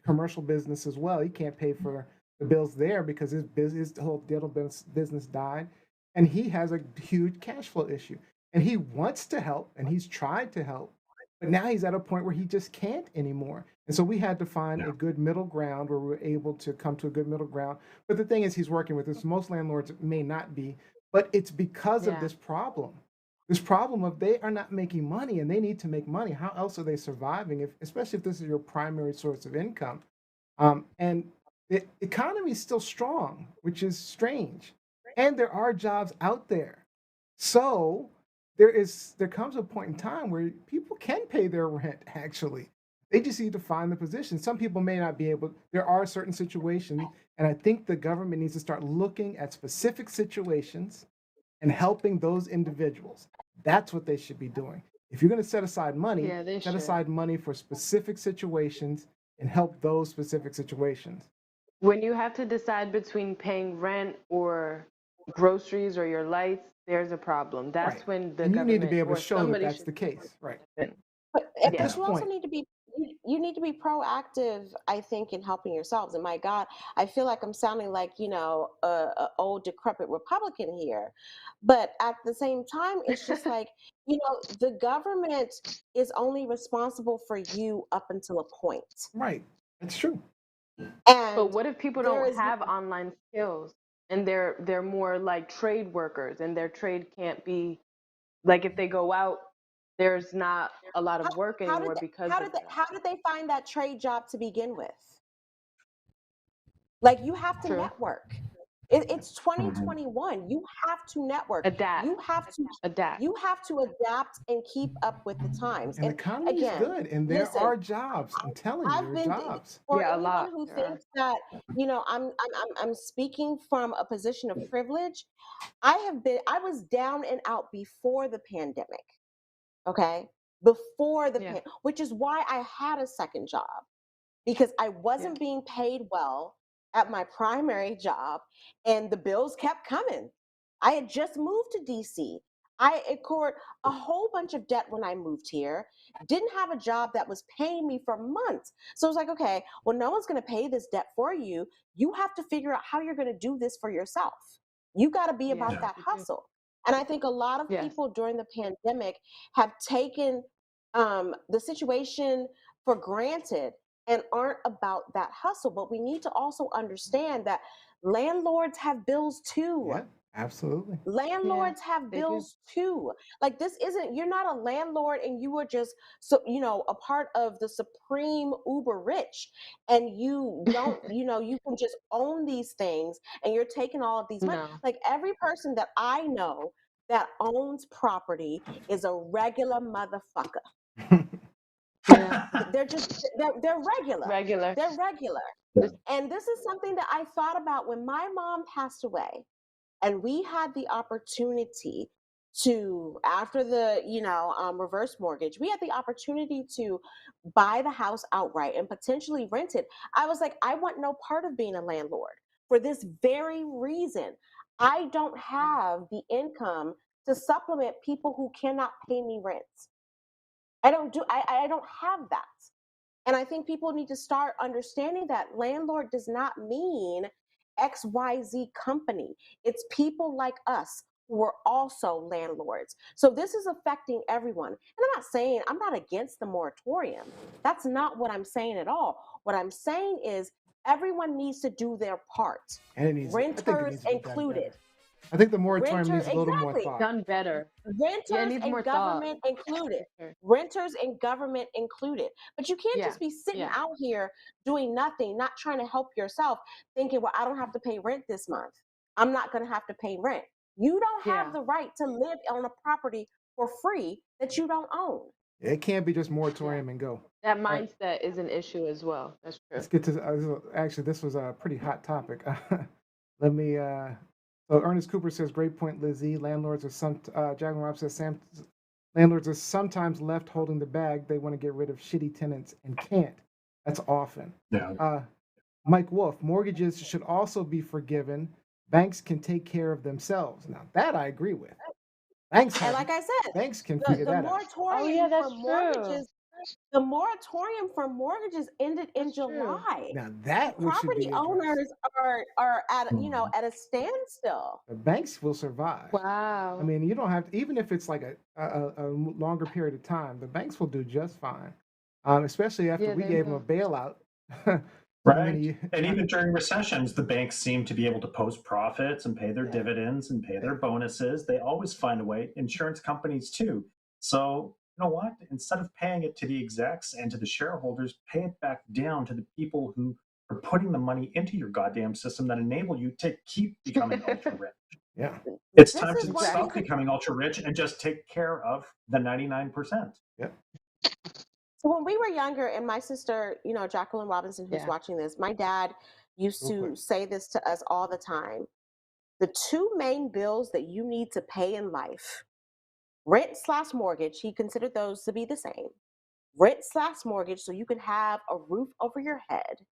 C: commercial business as well. He can't pay for the bills there because his whole dental business died, and he has a huge cash flow issue. And he wants to help, and he's tried to help, but now he's at a point where he just can't anymore. And so we had to find a good middle ground where we were able to come to a good middle ground. But the thing is, he's working with us. Most landlords may not be, but it's because of
E: Yeah.
C: this problem of they are not making money and they need to make money. How else are they surviving, if especially if this is your primary source of income? And the economy is still strong, which is strange, and there are jobs out there. So there comes a point in time where people can pay their rent. Actually, they just need to find the position. Some people may not be able. There are certain situations, and I think the government needs to start looking at specific situations and helping those individuals. That's what they should be doing. If you're going to set aside money,
E: Yeah, they
C: set
E: should.
C: aside money for specific situations and help those specific situations.
E: When you have to decide between paying rent or groceries or your lights, there's a problem. That's
C: Right.
E: when the
C: And you need to be
E: government
C: able to
E: or
C: show that
E: somebody
C: that's
E: should
C: the case. Right.
E: step in.
C: At
E: Yeah.
C: this
D: But you also
C: point,
D: need to be you need to be proactive, I think, in helping yourselves. And my God, I feel like I'm sounding like, a old decrepit Republican here. But at the same time, it's just like, the government is only responsible for you up until a point.
C: Right. That's true.
E: But
D: And
E: what if people
D: there
E: don't
D: is
E: have online skills and they're more like trade workers and their trade can't be like if they go out, there's not a lot of work
D: how did
E: anymore
D: they,
E: because
D: how
E: of
D: did they,
E: that.
D: how did they find that trade job to begin with? Like, you have to
E: True.
D: network. It's 2021. You have to network.
E: Adapt.
D: You have to
E: Adapt.
D: you have to adapt and keep up with the times.
C: And the
D: And
C: economy's
D: again,
C: good, and there
D: listen,
C: are jobs. I'm telling you,
D: I've
C: there are
D: been
C: jobs.
D: for
E: Yeah, a
D: anyone
E: lot.
D: who
E: There are.
D: thinks that, I'm speaking from a position of privilege. I was down and out before the pandemic. Okay? Before the
E: Yeah.
D: which is why I had a second job, because I wasn't being paid well at my primary job and the bills kept coming. I had just moved to DC. I incurred a whole bunch of debt when I moved here, didn't have a job that was paying me for months. So I was like, okay, well, no one's going to pay this debt for you. You have to figure out how you're going to do this for yourself. You got to be
E: Yeah.
D: about that
E: You do.
D: hustle. And I think a lot of
E: Yes.
D: people during the pandemic have taken the situation for granted and aren't about that hustle. But we need to also understand that landlords have bills too.
C: Yeah, absolutely.
D: Landlords have
E: They do.
D: bills too. Like, you're not a landlord and you are just a part of the supreme uber rich, and you don't, you can just own these things and you're taking all of these money.
E: No.
D: Like, every person that I know that owns property is a regular motherfucker.
E: Yeah.
D: They're regular.
E: Regular.
D: They're regular. And this is something that I thought about when my mom passed away, and we had the opportunity to, after the reverse mortgage, we had the opportunity to buy the house outright and potentially rent it. I was like, I want no part of being a landlord for this very reason. I don't have the income to supplement people who cannot pay me rent. I don't have that. And I think people need to start understanding that landlord does not mean XYZ company. It's people like us who are also landlords. So this is affecting everyone. And I'm not against the moratorium. That's not what I'm saying at all. What I'm saying is everyone needs to do their part.
C: And I think it
D: Renters
C: needs to be done
D: included.
C: better. I think the moratorium
D: Renters,
C: needs a little more
D: exactly.
C: thought.
E: Done better. Yeah, it
D: Renters
E: needs
D: and
E: more thought.
D: government included.
E: For sure.
D: Renters and government included. But you can't
E: Yeah.
D: just be sitting
E: Yeah.
D: out here doing nothing, not trying to help yourself, thinking, well, I don't have to pay rent this month. I'm not going to have to pay rent. You don't have
E: Yeah.
D: the right to live on a property for free that you don't own.
C: It can't be just moratorium and go.
E: That
C: All right,
E: mindset is an issue as well. That's true.
C: let's get to actually, this was a pretty hot topic. Let me. So Ernest Cooper says, "Great point, Lizzie. Landlords are Jack and Rob says, landlords are sometimes left holding the bag. They want to get rid of shitty tenants and can't. That's often."
F: Yeah.
C: Mike Wolf, mortgages should also be forgiven. Banks can take care of themselves. Now that I agree with. Banks
D: And like I said,
C: banks can figure
D: the
C: that out.
D: moratorium
E: Oh yeah, that's
D: for
E: true.
D: mortgages, the moratorium for mortgages ended in
E: That's true.
D: July.
C: Now that should
D: Property
C: be addressed.
D: owners are at at a standstill.
C: The banks will survive.
E: Wow.
C: I mean, you don't have to, even if it's like a longer period of time, the banks will do just fine. Especially after we
E: they
C: gave them
E: will.
C: a bailout.
F: Right. And even during recessions, the banks seem to be able to post profits and pay their dividends and pay their bonuses. They always find a way. Insurance companies too. So you know what? Instead of paying it to the execs and to the shareholders, pay it back down to the people who are putting the money into your goddamn system that enable you to keep becoming ultra rich.
C: Yeah.
F: It's
D: This
F: time
D: is
F: to
D: what
F: stop
D: people-
F: becoming ultra rich and just take care of the 99%.
C: Yeah.
D: So when we were younger, and my sister, Jacqueline Robinson, who's
E: Yeah.
D: watching this, my dad used
C: Real
D: to
C: quick.
D: say this to us all the time. The two main bills that you need to pay in life, rent/mortgage, he considered those to be the same. Rent/mortgage, so you can have a roof over your head,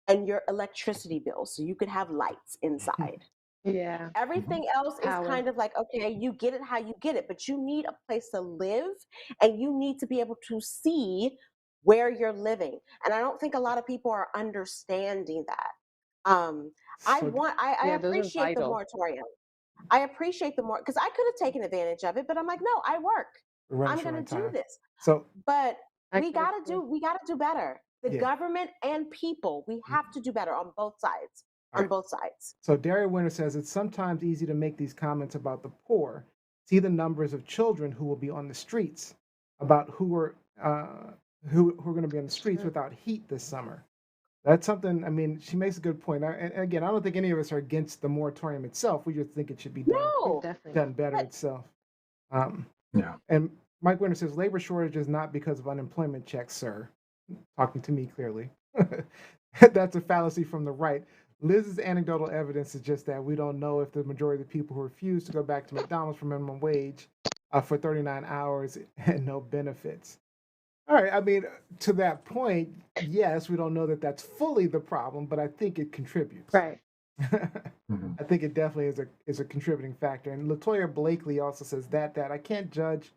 D: and your electricity bill, so you could have lights inside.
E: Yeah.
D: Everything else is
E: Power.
D: kind of like, okay, you get it how you get it, but you need a place to live, and you need to be able to see where you're living. And I don't think a lot of people are understanding that. I
C: So
E: Yeah, those are
D: appreciate the
E: vital.
D: moratorium. I appreciate the more, because I could have taken advantage of it, but I'm like, no, I work.
C: we're running
D: I'm
C: short
D: going
C: on
D: to do
C: time.
D: this.
C: So
D: But
E: I
D: we
E: could have
D: got to
E: too.
D: do better. The
C: yeah.
D: government and people, we have to do better on both sides.
C: All
D: On
C: right.
D: both sides.
C: So Daria Winter says it's sometimes easy to make these comments about the poor. See the numbers of children who will be on the streets, about who are going to be on the streets without heat this summer. That's something. I mean, she makes a good point. And again, I don't think any of us are against the moratorium itself. We just think it should be
D: No,
E: Definitely
C: done
E: not.
C: better
D: but
C: itself. Um,
F: Yeah.
C: and Mike Winter says labor shortage is not because of unemployment checks, sir. Talking to me clearly. That's a fallacy from the right. Liz's anecdotal evidence suggests that we don't know if the majority of the people who refuse to go back to McDonald's for minimum wage for 39 hours and no benefits. All right. I mean, to that point, yes, we don't know that that's fully the problem, but I think it contributes.
E: Right.
C: I think it definitely is a contributing factor. And Latoya Blakely also says that I can't judge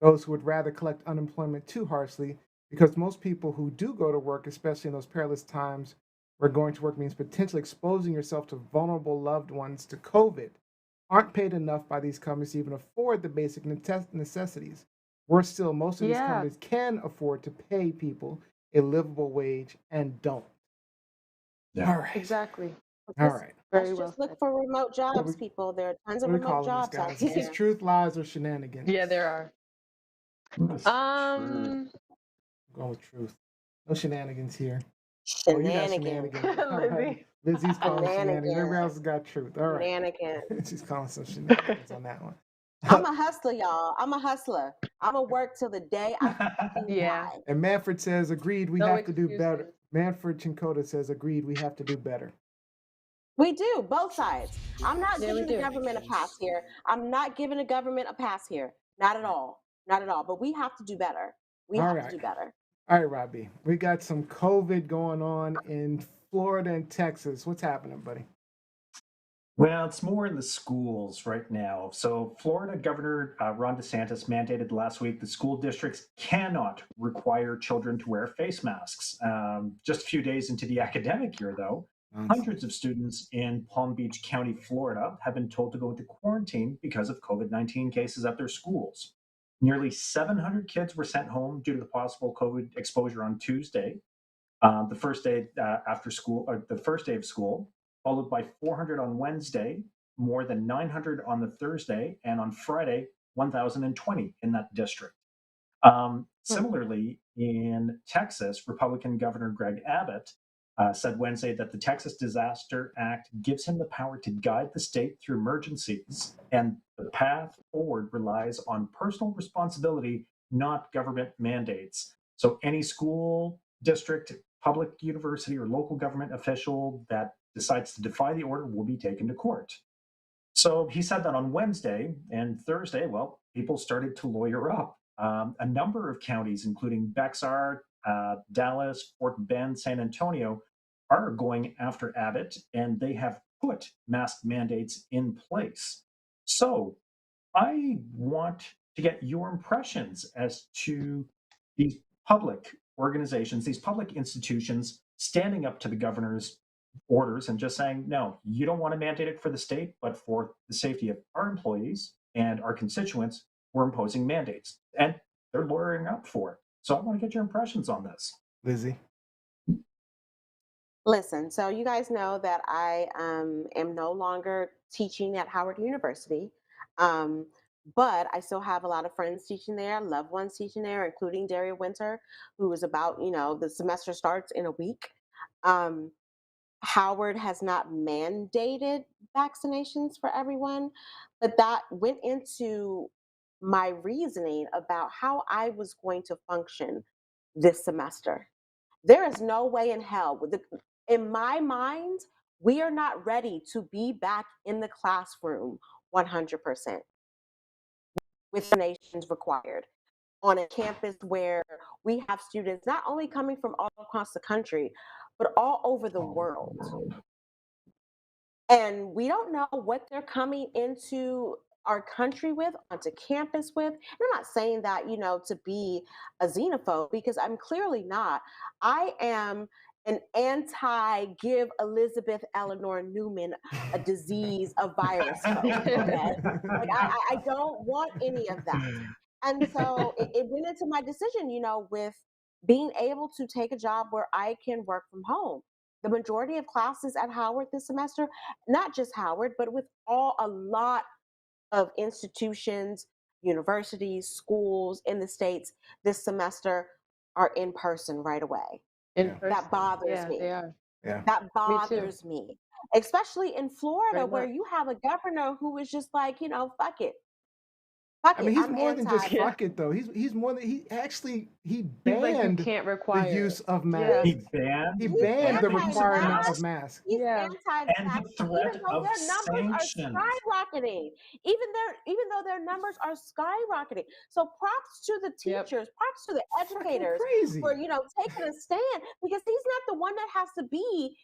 C: those who would rather collect unemployment too harshly because most people who do go to work, especially in those perilous times where going to work means potentially exposing yourself to vulnerable loved ones to COVID, aren't paid enough by these companies to even afford the basic necessities. Worse still, most of these
E: Yeah.
C: companies can afford to pay people a livable wage and don't.
F: Yeah.
C: All right.
E: Exactly.
C: All
D: let's,
C: right.
E: Very
D: let's
E: well
D: just look
E: said.
D: for remote
C: What
D: jobs,
C: we,
D: people. There are tons
C: what
D: of
C: are we
D: remote
C: calling this,
D: jobs out
C: guys? Is this
D: there.
C: truth, lies, or shenanigans?
E: Yeah, there are.
F: Truth.
C: I'm going with truth. No shenanigans here. Oh, you got
D: Shenanigans.
C: shenanigans. All right.
E: Lizzie.
C: Lizzie's calling shenanigans. Everybody else
D: Shenanigans.
C: has got truth. All right.
D: Shenanigans.
C: She's calling some shenanigans on that one.
D: I'm a hustler, y'all. I'm a hustler. I'm going to work till the day I fucking
E: Yeah.
D: die.
C: And Manfred says, agreed, we
E: No
C: have to do better.
E: excuses.
C: Manfred Chinkota says, agreed, we have to do better.
D: We do, both sides. I'm not
E: Yeah, we
D: giving the
E: do.
D: government a pass here. I'm not giving the government a pass here. Not at all. Not at all. But we have to do better. We
C: All
D: have
C: right.
D: to do better.
C: All right, Robbie. We got some COVID going on in Florida and Texas. What's happening, buddy?
F: Well, it's more in the schools right now. So, Florida Governor Ron DeSantis mandated last week that school districts cannot require children to wear face masks. Just a few days into the academic year, though, hundreds of students in Palm Beach County, Florida, have been told to go into quarantine because of COVID-19 cases at their schools. Nearly 700 kids were sent home due to the possible COVID exposure on Tuesday, the first day after school, or the first day of school, followed by 400 on Wednesday, more than 900 on the Thursday, and on Friday, 1,020 in that district. Similarly, in Texas, Republican Governor Greg Abbott said Wednesday that the Texas Disaster Act gives him the power to guide the state through emergencies, and the path forward relies on personal responsibility, not government mandates. So, any school, district, public university, or local government official that decides to defy the order will be taken to court. So he said that on Wednesday and Thursday, well, people started to lawyer up. A number of counties, including Bexar, Dallas, Fort Bend, San Antonio, are going after Abbott, and they have put mask mandates in place. So I want to get your impressions as to these public organizations, these public institutions standing up to the governor's orders and just saying, no, you don't want to mandate it for the state, but for the safety of our employees and our constituents, we're imposing mandates. And they're lawyering up for it. So I want to get your impressions on this.
C: Lizzie.
D: Listen, so you guys know that I am no longer teaching at Howard University, um, but I still have a lot of friends teaching there, loved ones teaching there, including Daria Winter, who is about, the semester starts in a week. Um, Howard has not mandated vaccinations for everyone, but that went into my reasoning about how I was going to function this semester. There is no way in hell, in my mind, we are not ready to be back in the classroom 100% with vaccinations required on a campus where we have students not only coming from all across the country, but all over the world. And we don't know what they're coming into our country with, onto campus with. And I'm not saying that, to be a xenophobe, because I'm clearly not. I am an anti give Elizabeth Eleanor Newman a disease, a virus phobe. Okay. Like I don't want any of that. And so it went into my decision, with being able to take a job where I can work from home. The majority of classes at Howard this semester, not just Howard, but with a lot of institutions, universities, schools in the States this semester are in person right away.
E: In
C: Yeah.
E: person.
D: That bothers
E: Yeah,
D: me.
E: they are.
C: Yeah.
D: That
E: Me too.
D: bothers me, especially in Florida,
E: Very
D: where
E: much.
D: you have a governor who is just like, fuck it. Fuck
C: I
D: it.
C: mean, he's
D: I'm
C: more than just
D: anti.
E: Yeah.
C: fuck it though. He's more than he actually he
E: He's like, you
C: banned
E: can't
C: the
E: require
C: use
E: it.
C: of
E: Yeah.
C: masks.
F: He banned
C: He
D: He's
C: banned the requirement
D: anti-vax.
C: of masks.
D: He's
E: Yeah.
F: and the
D: anti-vax, even
F: threat
D: though
F: of
D: their numbers are
F: sanctions.
D: skyrocketing. Even though their numbers are skyrocketing. So props to the
E: Yep.
D: teachers, props to the
C: Fucking
D: educators
C: crazy.
D: for taking a stand, because he's not the one that has to be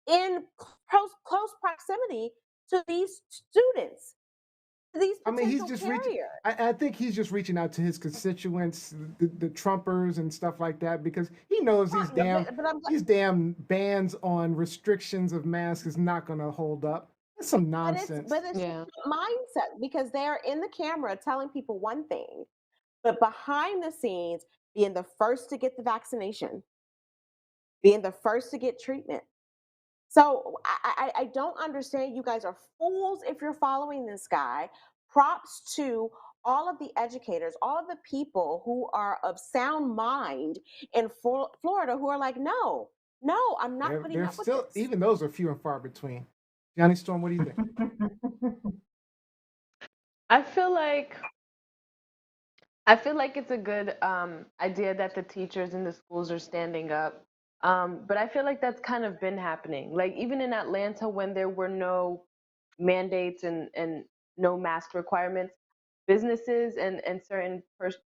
D: in close proximity to these students, to these
C: I mean, he's
D: potential
C: just reaching.
D: carriers.
C: I think he's just reaching out to his constituents, the Trumpers and stuff like that, because he knows these damn bans on restrictions of masks is not going to hold up. That's some nonsense.
D: But it's
E: Yeah.
D: mindset, because they're in the camera telling people one thing, but behind the scenes, being the first to get the vaccination, being the first to get treatment. So I don't understand. You guys are fools if you're following this guy. Props to all of the educators, all of the people who are of sound mind in Florida who are like, no, I'm not putting
C: They're
D: up with
C: still,
D: this.
C: even those are few and far between. Johnny Storm, what do you think?
E: I feel like it's a good idea that the teachers in the schools are standing up. But I feel like that's kind of been happening. Like even in Atlanta, when there were no mandates and no mask requirements, businesses and certain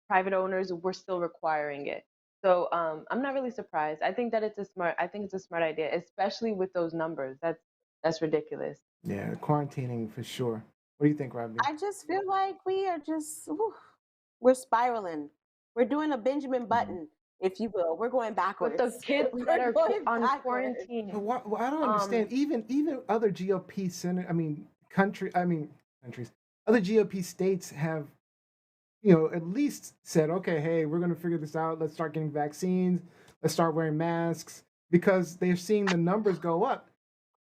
E: private owners were still requiring it. So I'm not really surprised. I think it's a smart idea, especially with those numbers. That's ridiculous.
C: Yeah, quarantining for sure. What do you think, Robbie?
D: I just feel like we are we're spiraling. We're doing a Benjamin Button, if you will. We're going backwards.
E: With the kids that are on quarantine.
C: But I don't understand. Even other GOP countries, other GOP states have, at least said, okay, hey, we're going to figure this out. Let's start getting vaccines. Let's start wearing masks, because they're seeing the numbers go up.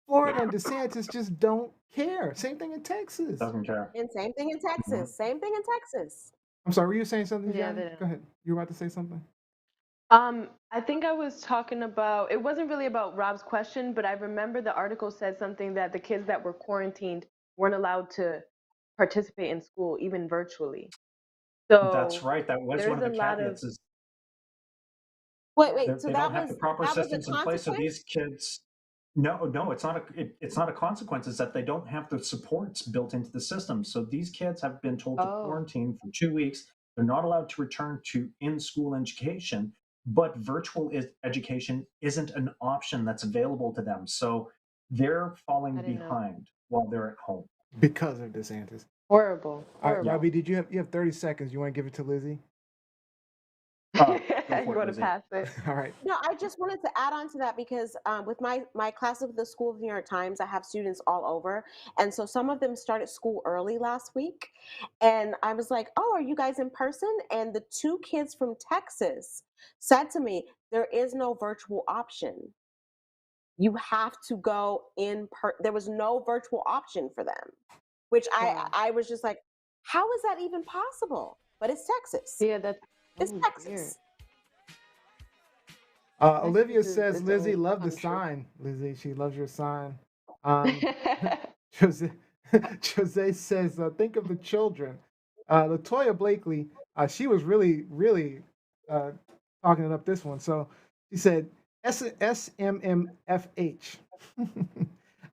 C: Florida and DeSantis just don't care. Same thing in Texas.
F: Doesn't care.
D: And same thing in Texas. Same thing in Texas.
C: I'm sorry, were you saying something,
E: Yeah,
C: Johnny? Go ahead. You were about to say something?
E: I think I was talking about, it wasn't really about Rob's question, but I remember the article said something that the kids that were quarantined weren't allowed to participate in school, even virtually. So
F: That's right. That was one of the caveats. Is
D: wait. So
F: they don't have the proper
D: that was
F: systems
D: a
F: in place. So
D: consequence?
F: these kids, no, it's not it's not a consequence. It's that they don't have the supports built into the system. So these kids have been told to quarantine for 2 weeks. They're not allowed to return to in-school education, but virtual education isn't an option that's available to them. So they're falling behind while they're at home
C: because of DeSantis.
E: Horrible.
C: All right, Robbie, you have 30 seconds. You want to give it to Lizzie?
E: You want to pass it?
C: All right.
D: No, I just wanted to add on to that, because with my class of the School of New York Times, I have students all over. And so some of them started school early last week. And I was like, oh, are you guys in person? And the 2 kids from Texas said to me, there is no virtual option. You have to go in there was no virtual option for them, which I was just like, how is that even possible? But it's Texas.
E: Yeah,
D: it's Texas.
E: Weird.
C: Olivia says, Lizzie, love the sign. Lizzie, she loves your sign. Jose says, think of the children. Latoya Blakely, she was really, really talking it up this one. So she said, SMMFH.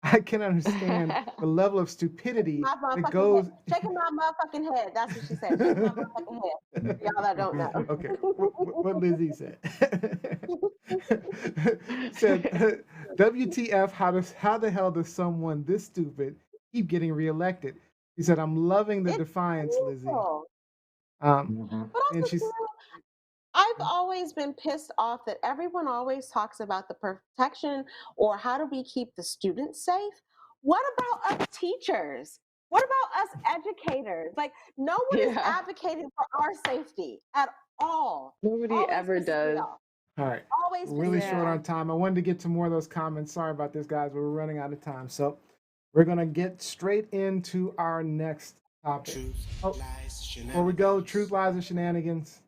C: I can understand the level of stupidity that goes.
D: Shaking my motherfucking head. That's what she said. Shaking my motherfucking head. Y'all that don't know.
C: Okay, what Lizzie said. Said, WTF? How the hell does someone this stupid keep getting reelected? He said, "I'm loving the
D: It's
C: defiance, Lizzie."
D: beautiful.
F: Mhm.
D: But
C: And
D: also,
C: she's
D: too, I've always been pissed off that everyone always talks about the protection or how do we keep the students safe. What about us teachers? What about us educators? Like, no one is
E: Yeah.
D: advocating for our safety at all.
E: Nobody
D: Always
E: ever
D: pisses me
E: does.
D: off.
C: all right.
D: Always
C: We're
D: pisses
C: really
D: me
C: short
E: Yeah.
C: on
D: off.
C: time. I wanted to get to more of those comments. Sorry about this, guys. We're running out of time. So we're gonna get straight into our next topic.
A: Truth,
C: Oh,
A: lies,
C: before we go,
A: shenanigans.
C: truth, lies, and shenanigans.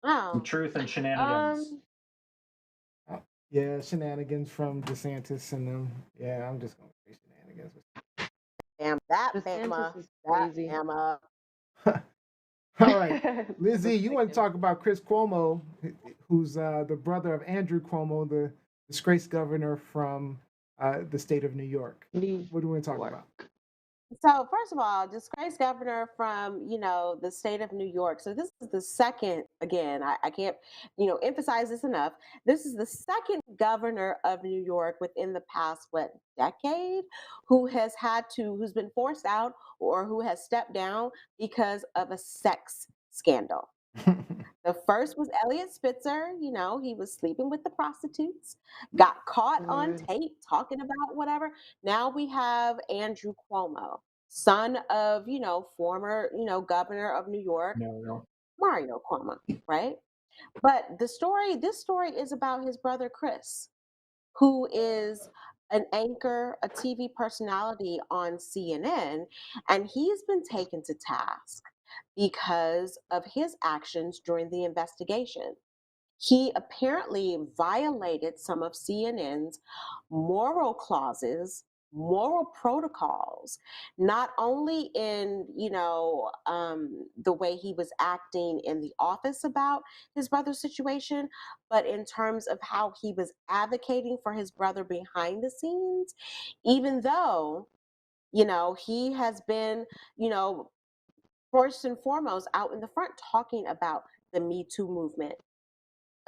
D: Oh,
F: Truth and shenanigans.
E: Um,
C: Oh, yeah, shenanigans from DeSantis and them. Yeah, I'm just gonna say shenanigans.
D: damn that
E: DeSantis
D: Bama.
E: is
D: That
E: crazy.
D: Bama.
C: All right,
E: Looks
C: Lizzie, you
E: like
C: want to
E: him.
C: talk about Chris Cuomo, who's the brother of Andrew Cuomo, the disgraced governor from the state of New York.
E: New
C: What do we want to talk
E: York.
C: about?
D: So first of all, disgraced governor from the state of New York. So this is the second. Again, I can't emphasize this enough. This is the second governor of New York within the past decade who's been forced out or who has stepped down because of a sex scandal. The first was Elliot Spitzer. He was sleeping with the prostitutes, got caught on
E: Lord.
D: tape talking about whatever. Now we have Andrew Cuomo, son of, former, governor of New York,
F: No.
D: Mario Cuomo, right? But this story is about his brother Chris, who is an anchor, a TV personality on CNN, and he's been taken to task because of his actions during the investigation. He apparently violated some of CNN's moral clauses, moral protocols, not only in the way he was acting in the office about his brother's situation, but in terms of how he was advocating for his brother behind the scenes, even though he has been you know first and foremost out in the front talking about the Me Too movement,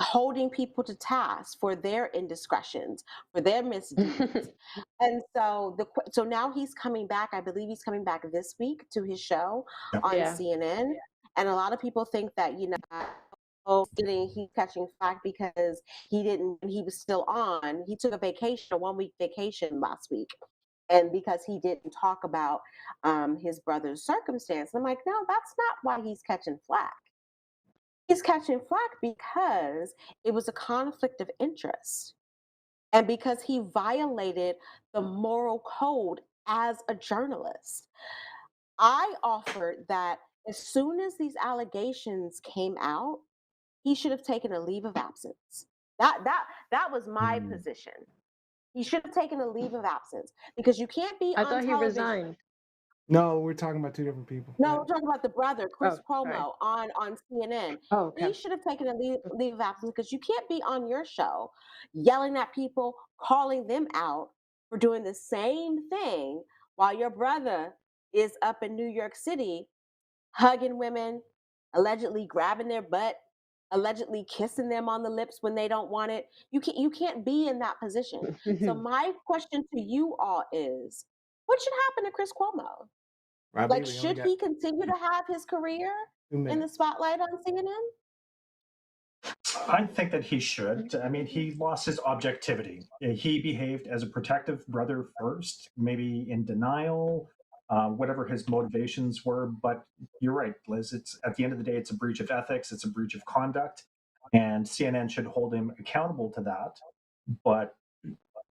D: holding people to task for their indiscretions, for their misdeeds. And so now he's coming back. I believe he's coming back this week to his show
F: Yep.
D: on
E: Yeah.
D: CNN. And a lot of people think that, he's catching flack because he was still on. He took a vacation, a 1 week vacation last week. And because he didn't talk about his brother's circumstance. I'm like, no, that's not why he's catching flack. He's catching flack because it was a conflict of interest and because he violated the moral code as a journalist. I offered that as soon as these allegations came out, he should have taken a leave of absence. That was my
F: Mm.
D: position. He should have taken a leave of absence because you can't be
E: I
D: on
E: thought he
D: television.
E: resigned.
C: No, we're talking about two different people.
D: No, we're talking about the brother, Chris
E: Oh, sorry.
D: Cuomo, on CNN.
E: Oh,
D: He
E: okay.
D: should have taken a leave of absence because you can't be on your show yelling at people, calling them out for doing the same thing while your brother is up in New York City hugging women, allegedly grabbing their butt, allegedly kissing them on the lips when they don't want it. You can't be in that position. So my question to you all is, what should happen to Chris Cuomo?
C: Rob
D: Like,
C: Bailey only
D: should
C: got
D: he continue to have his career
C: 2
D: in the
C: minutes.
D: spotlight on CNN?
F: I think that he should. I mean, he lost his objectivity. He behaved as a protective brother first, maybe in denial, whatever his motivations were. But you're right, Liz. It's at the end of the day, it's a breach of ethics. It's a breach of conduct, and CNN should hold him accountable to that. But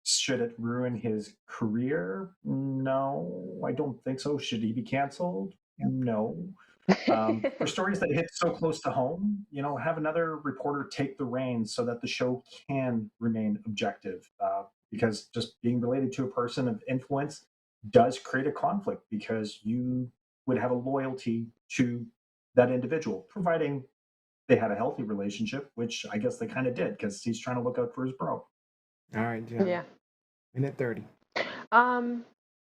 F: should it ruin his career? No, I don't think so. Should he be canceled? No. For stories that hit so close to home, have another reporter take the reins so that the show can remain objective. Because just being related to a person of influence does create a conflict because you would have a loyalty to that individual, providing they had a healthy relationship, which I guess they kind of did because he's trying to look out for his bro.
C: All right, John.
E: Yeah.
C: Minute 30.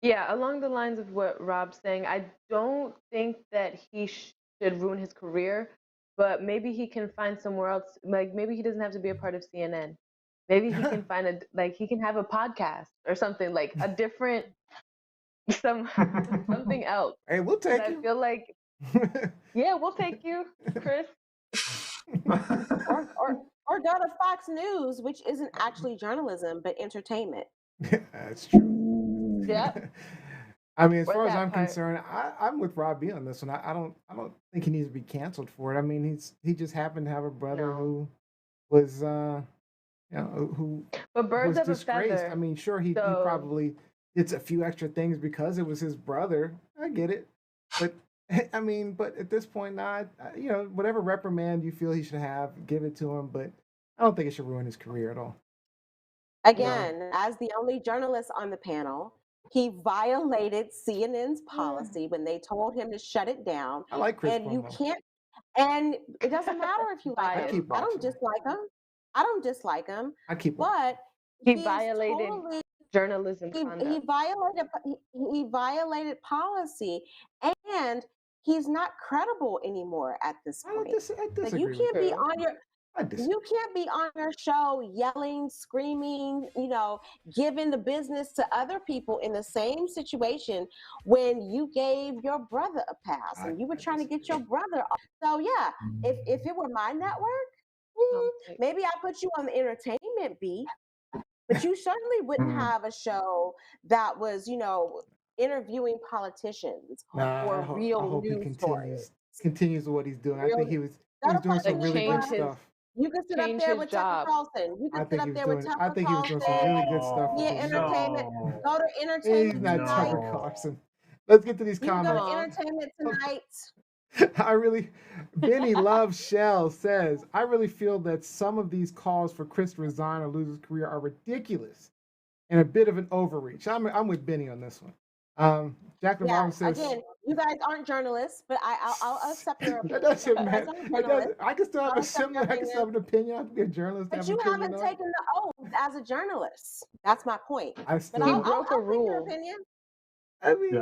E: Yeah, along the lines of what Rob's saying, I don't think that he should ruin his career, but maybe he can find somewhere else. Like maybe he doesn't have to be a part of CNN. Maybe he can find he can have a podcast or something like a different something else.
C: Hey, we'll take
E: I
C: you.
E: feel like, yeah, we'll take you, Chris.
D: Or go to Fox News, which isn't actually journalism but entertainment.
C: That's true.
E: Yep.
C: I mean, as
E: Or
C: far as
E: that
C: I'm
E: part.
C: concerned, I'm with Rob B on this one. I don't think he needs to be canceled for it. I mean, he just happened to have a brother
E: No.
C: who was who
E: But birds
C: was
E: of a
C: disgraced. I
E: feather.
C: mean, sure, he
E: So
C: probably did a few extra things because it was his brother. I get it, but I mean, but at this point, now, whatever reprimand you feel he should have, give it to him. But I don't think it should ruin his career at all.
D: Again, as the only journalist on the panel, he violated CNN's policy when they told him to shut it down.
C: I like Chris
D: And you
C: Cuomo.
D: can't, and it doesn't matter if you like
C: I
E: biased.
D: him.
C: keep
D: I don't
C: watching.
D: dislike him. I don't dislike him.
C: I keep watching.
D: But
E: He
D: he's
E: violated
D: totally
E: journalism
D: he
E: conduct.
D: violated policy, and he's not credible anymore at this
C: I
D: point. Like,
C: disagree
D: you
C: with
D: can't be
E: True.
D: on your
C: I disagree.
D: you can't be on your show yelling, screaming, giving the business to other people in the same situation when you gave your brother a pass and you were trying to get your brother off. So yeah, if it were my network, maybe I'll put you on the entertainment beat, but you certainly wouldn't have a show that was, interviewing politicians
C: Nah,
D: or
C: I
D: real
C: hope he
D: news stories.
C: continues what he's doing. I
D: Real,
C: think he was
D: go to
C: doing
D: Fox
C: some
E: Like
C: really good
E: change his
C: stuff.
D: You can sit up
E: change
D: there
E: his
D: with Tucker
E: job.
D: Carlson. You
C: I
D: can sit
C: think
D: up
C: he was
D: there with
C: doing. I
D: Tucker
C: think he was doing some
D: Carlson.
C: really good stuff.
D: Yeah,
C: for TV.
D: entertainment.
F: No.
D: Go to
C: He's
D: entertainment
C: not
D: tonight.
C: Tucker Carlson. Let's get to these
D: You can go
C: comments.
D: to entertainment tonight.
C: Benny Love Shell says, I really feel that some of these calls for Chris to resign or lose his career are ridiculous and a bit of an overreach. I'm with Benny on this one. Jacqueline
D: Yeah,
C: Robin says,
D: again, you guys aren't journalists, but I'll accept your opinion.
C: that doesn't
D: You guys
C: matter.
D: aren't
C: It doesn't.
D: journalists,
C: I can still have
D: I'll
C: a
D: accept your
C: similar. I can still have
D: opinion,
C: an opinion. I have to be a journalist. To
D: but
C: have
D: you
C: an opinion
D: haven't
C: on.
D: taken the oath as a journalist. That's my point.
C: I
D: But
C: still.
E: He
D: I'll
E: broke a
D: take your
E: rule.
D: opinion.
C: I mean,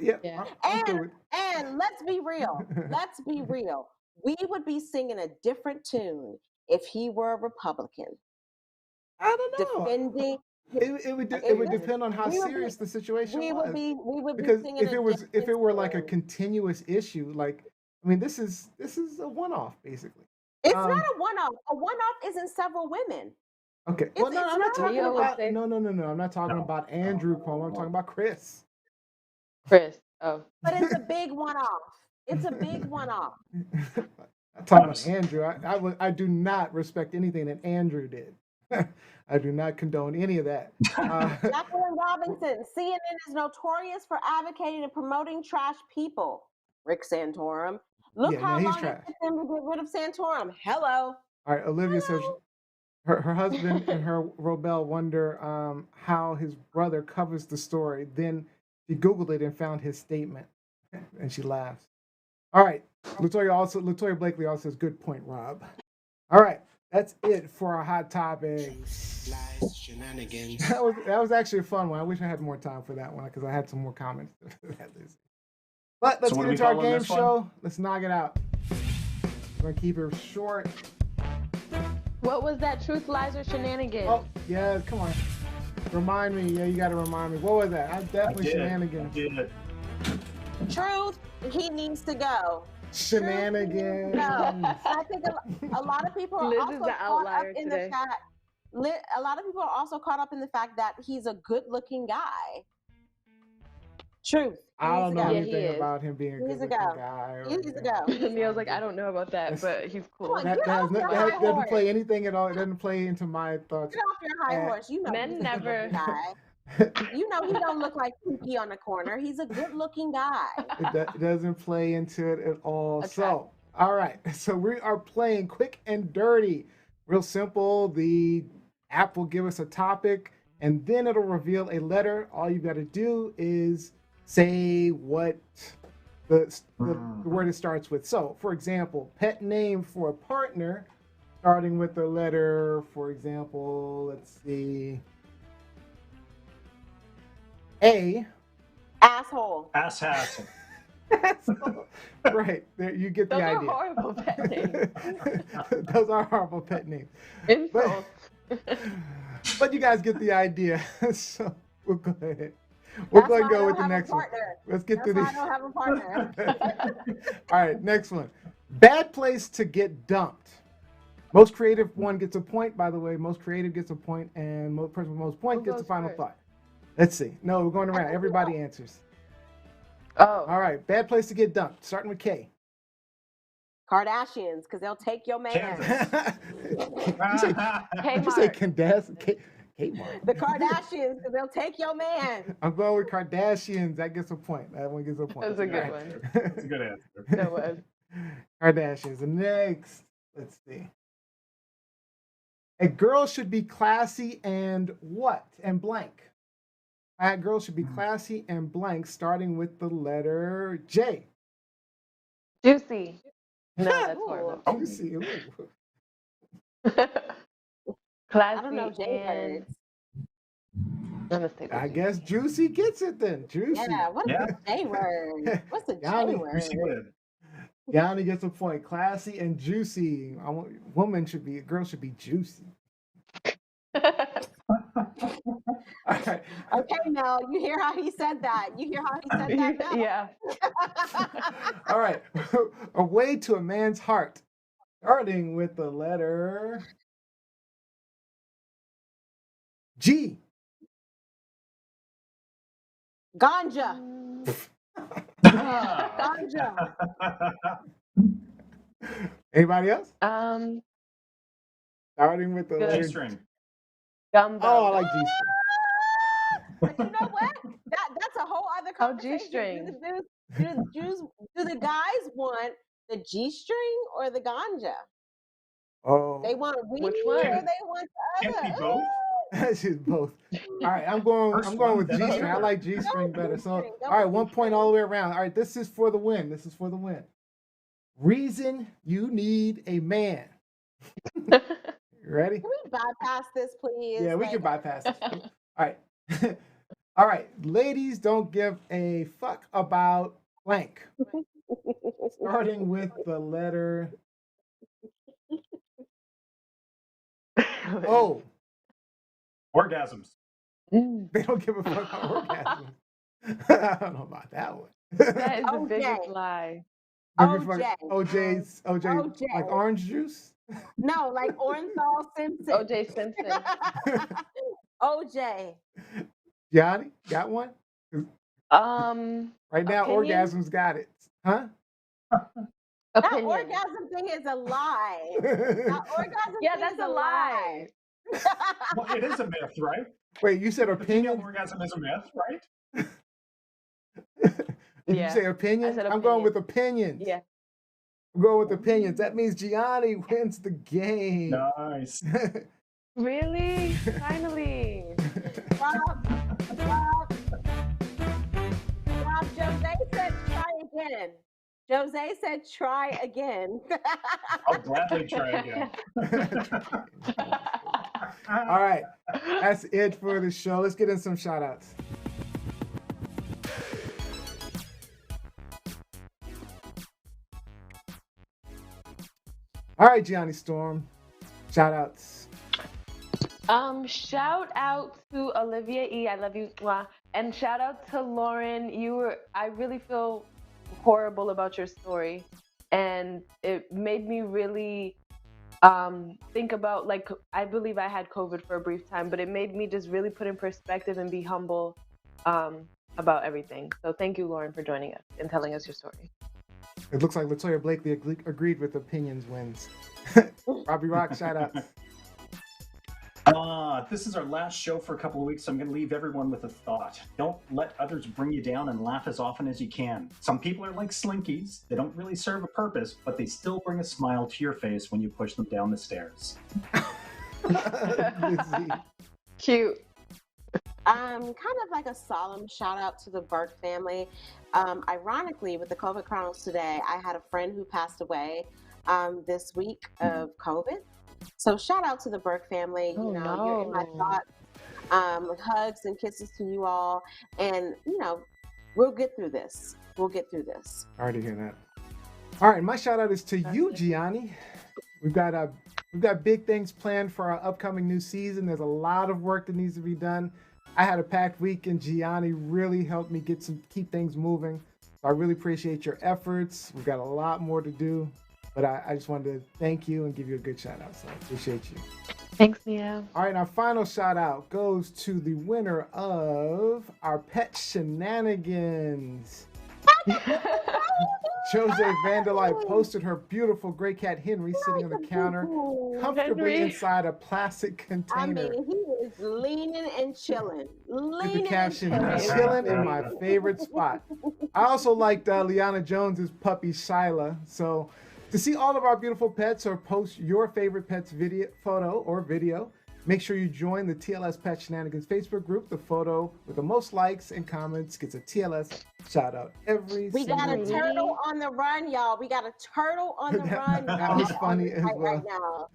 F: Yeah.
E: Yeah.
C: I'm cool with.
D: And let's be real. Let's be real. We would be singing a different tune if he were a Republican.
C: I don't know.
D: Defending.
C: It would depend on how
D: we would
C: serious
D: be-
C: the situation
D: We
C: was.
D: would be
C: Because
D: singing
C: if it were like a
D: tune.
C: continuous issue, like I mean, this is a one-off basically.
D: It's not a one-off. A one-off isn't several women.
C: Okay. Well, no,
D: It's
C: I'm not
D: not
C: talking
E: Leo would
C: about.
E: say-
C: No. I'm not talking about Andrew Cuomo. I'm talking about Chris.
E: Chris. Oh.
D: But it's a big one-off. It's a big one-off.
C: I'm talking about Andrew. I do not respect anything that Andrew did. I do not condone any of that.
D: Jacqueline Robinson, CNN is notorious for advocating and promoting trash people. Rick Santorum. Look
C: Yeah,
D: how
C: he's
D: long
C: trash.
D: it took them to get rid of Santorum. Hello.
C: All right, Olivia says her husband and her Robel wonder how his brother covers the story. Then she Googled it and found his statement, and she laughs. All right, Latoya Blakely also says, "Good point, Rob." All right, that's it for our hot topics.
A: Lies, shenanigans.
C: That was actually a fun one. I wish I had more time for that one because I had some more comments. But let's
F: So what
C: get
F: are we
C: into our
F: calling
C: game
F: this one?
C: show. Let's knock it out. We're gonna keep it short.
E: What was that? Truth, lies, or shenanigans?
C: Oh, yeah, come on. Remind me. Yeah, you got to remind me. What was that? I'm definitely shenanigans.
D: Truth, he needs to go.
C: Shenanigans.
D: No, I think a lot of people are
E: Liz
D: also
E: is the
D: caught up
E: outlier
D: in
E: today.
D: the fact. A lot of people are also caught up in the fact that he's a good-looking guy. Truth.
C: I don't know
E: Yeah, he
C: anything
E: is.
C: about him being a
D: He needs to
C: good-looking
D: go.
C: guy.
D: He needs to go.
E: Neil's like, I don't know about that, but he's cool.
D: on,
C: That
D: Get off your high
C: doesn't
D: horse.
C: play anything at all. It doesn't play into my thoughts.
D: Get off your high horse. You know
E: Men
D: he's a
E: never-
D: good-looking guy. You know he don't look like Pookie on the corner. He's a good-looking guy.
C: It doesn't play into it at all.
E: Attract.
C: So, all right. So we are playing quick and dirty. Real simple. The app will give us a topic, and then it'll reveal a letter. All you got to do is say what the word it starts with. So, for example, pet name for a partner, starting with the letter. For example, let's see. A.
D: Asshole.
F: Ass hat.
C: Right there, you get the
E: Those are
C: idea.
E: horrible pet names.
C: Those are horrible pet names.
E: Insults.
C: But you guys get the idea. So we'll go ahead. We'll
D: That's
C: go
D: why
C: and
D: I
C: go with
D: don't
C: the
D: have a
C: next one.
D: partner.
C: Let's get
D: That's
C: through
D: why I
C: these.
D: don't have a partner.
C: All right, next one. Bad place to get dumped. Most creative one gets a point, by the way. Most creative gets a point, and most person with most point
E: Who
C: gets the
E: goes
C: final
E: first?
C: thought. Let's see. No, we're going around. Everybody answers.
E: Oh,
C: All right, bad place to get dumped. Starting with K.
D: Kardashians, because they'll take your man.
F: Kansas.
C: Did you say
E: Kmart.
C: Kmart?
D: The Kardashians, because they'll take your man.
C: I'm going with Kardashians. That gets a point. That one gets a point.
E: That's a good
C: All
E: one.
F: That's a good answer.
E: That was.
C: Kardashians. The next, let's see. A girl should be classy and what? And blank. A girl should be classy and blank, starting with the letter J.
E: Juicy. No, that's horrible.
C: Juicy. Ooh.
E: Classy
D: I don't know J
E: and
D: words.
E: I'm gonna stay with
C: I
E: juicy.
C: guess Juicy gets it then. Juicy.
D: Yeah, what's
F: Yeah.
D: the J word? What's the J
C: Yanni,
D: word?
F: Juicy win.
C: Yanni gets a point. Classy and juicy. Girl should be juicy. All right.
D: Okay, Mel, you hear how he said that? You hear how he said that, Mel?
E: Yeah.
C: All right. A way to a man's heart. Starting with the letter G.
D: Ganja.
F: Ah.
D: Ganja.
C: Anybody else? Starting with the letter
F: G-string.
E: Gumbo.
C: Oh, I like G-string.
D: But you know what? That's a whole other
E: Oh,
D: conversation.
E: G-string.
D: Do the guys want the G-string or the ganja?
C: Oh,
D: They want weed
E: Which
D: or
E: one?
D: they want the
F: Can't
D: other?
F: be both.
C: that's just both. All right, I'm going
F: First
C: with
F: one, then
C: G-string. I
F: another.
C: like G-string
D: Go
C: better.
D: with
C: So,
D: G-string. Go
C: all right,
D: with
C: 1 point all the way around. All right, this is for the win. Reason you need a man. You ready?
D: Can we bypass this, please?
C: Yeah, we can bypass it. All right. All right. Ladies don't give a fuck about blank. Starting with the letter O.
F: Orgasms.
C: They don't give a fuck about orgasms. I don't know about that one.
E: That is the
D: OJ.
E: biggest lie.
C: OJ, like orange juice?
D: No, like Orenthal Simpson.
E: OJ Simpson.
D: OJ.
C: Yanni, got one? Right now,
E: Opinion?
C: orgasms got it. Huh?
D: That
E: Opinion.
D: orgasm thing is a lie. That orgasm
E: Yeah,
D: thing
E: that's
D: is
E: a lie.
F: Well, it is a myth, right?
C: Wait, you said
F: The female
C: opinion?
F: orgasm is a myth, right?
C: Did
E: Yeah,
C: you say opinions?
E: said
C: I'm going
E: opinion.
C: with opinions.
E: Yeah.
C: I'm going with opinions. That means Gianni wins the game.
F: Nice.
E: Really? Finally.
D: Rob, Jose said try again. Jose said try again.
F: I'll gladly try again.
C: All right, that's it for the show. Let's get in some shout outs. All right, Gianni Storm, shout outs.
E: Shout out to Olivia E. I love you. Mwah. And shout out to Lauren. I really feel horrible about your story. And it made me really think about, like, I believe I had COVID for a brief time, but it made me just really put in perspective and be humble about everything. So thank you, Lauren, for joining us and telling us your story.
C: It looks like Latoya Blakely agreed with opinions wins. Robbie Rock, shout outs.
F: This is our last show for a couple of weeks, so I'm going to leave everyone with a thought. Don't let others bring you down and laugh as often as you can. Some people are like slinkies. They don't really serve a purpose, but they still bring a smile to your face when you push them down the stairs.
E: Cute.
D: Kind of like a solemn shout out to the Burke family. Ironically, with the COVID Chronicles today, I had a friend who passed away this week of COVID. So shout out to the Burke family.
E: Oh,
D: you know, you're in my thoughts. Hugs and kisses to you all. And, you know, we'll get through this. We'll get through this.
C: Already hear that. All right, my shout out is to you, Gianni. We've got big things planned for our upcoming new season. There's a lot of work that needs to be done. I had a packed week, and Gianni really helped me keep things moving. So I really appreciate your efforts. We've got a lot more to do, but I just wanted to thank you and give you a good shout out. So I appreciate you.
E: Thanks, Neo.
C: All right, and our final shout out goes to the winner of our pet shenanigans. Jose Vanderlei posted her beautiful gray cat Henry sitting on the counter, comfortably
E: Henry.
C: inside a plastic container.
D: I mean, he is leaning and chilling.
C: With the caption,
E: Henry is
C: chilling in
E: great.
C: my favorite spot. I also liked Liana Jones's puppy Shyla. So to see all of our beautiful pets or post your favorite pet's photo or video, make sure you join the TLS Pet Shenanigans Facebook group. The photo with the most likes and comments gets a TLS shout out every
D: We got a
C: single week.
D: turtle on the run, y'all. We got a turtle on the run.
C: That was funny as well.
D: Right now.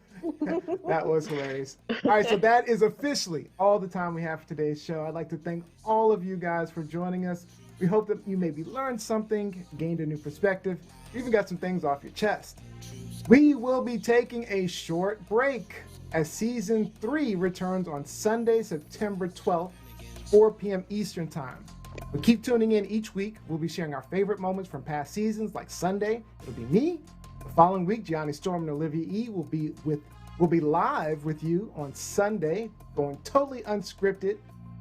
C: That was hilarious. All right, so that is officially all the time we have for today's show. I'd like to thank all of you guys for joining us. We hope that you maybe learned something, gained a new perspective, even got some things off your chest. We will be taking a short break as season 3 returns on Sunday, September 12th, 4 p.m. Eastern Time. But keep tuning in each week. We'll be sharing our favorite moments from past seasons, like Sunday, it'll be me. The following week, Gianni Storm and Olivia E. will be live with you on Sunday, going totally unscripted,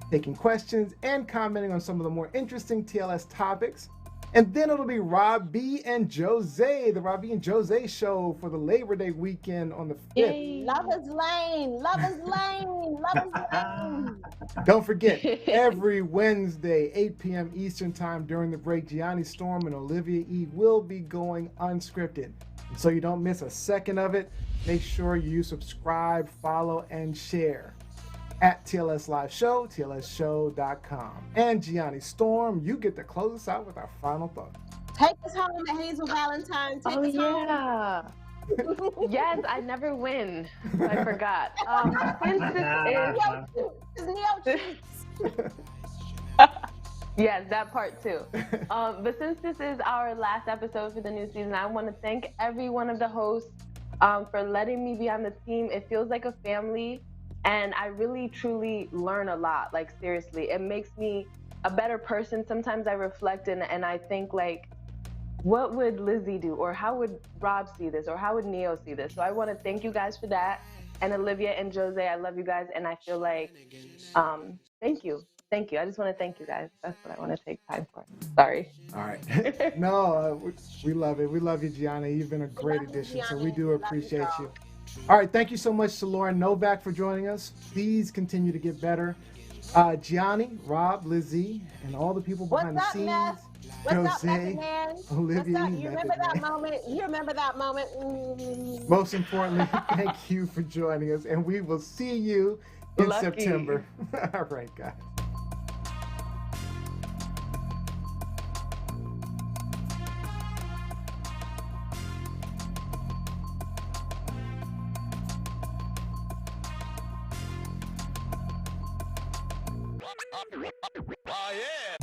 C: taking questions and commenting on some of the more interesting TLS topics. And then it'll be Rob B and Jose, the Rob B and Jose show for the Labor Day weekend on the 5th.
E: Yay.
D: Lovers Lane, Lovers Lane, Lovers Lane.
C: Don't forget, every Wednesday, 8 p.m. Eastern Time during the break, Gianni Storm and Olivia E. will be going unscripted. And so you don't miss a second of it, make sure you subscribe, follow, and share at TLSLiveShow, TLSShow.com. And Gianni Storm, you get to close us out with our final thought.
D: Take us home to Hazel Valentine. Take us home.
E: Yeah. Yes, I never win. I forgot. Since this is yes, that part too. But since this is our last episode for the new season, I want to thank every one of the hosts for letting me be on the team. It feels like a family, and I really truly learn a lot. Like, seriously, it makes me a better person. Sometimes I reflect and I think, like, what would Lizzie do? Or how would Rob see this? Or how would Neo see this? So I want to thank you guys for that. And Olivia and Jose, I love you guys. And I feel like, thank you. Thank you. I just want to thank you guys. That's what I want to take time for. Sorry.
C: All right. No, we love it. We love you, Gianni. You've been a great addition, so we do appreciate you. All right. Thank you so much to Lauren Novack for joining us. Please continue to get better. Gianni, Rob, Lizzie, and all the people behind the scenes.
D: Ness? What's
C: Jose,
D: up, man?
C: Olivia,
D: What's up? You remember that moment? You remember that moment?
C: Most importantly, thank you for joining us, and we will see you in September. All right, guys.
H: Oh, yeah.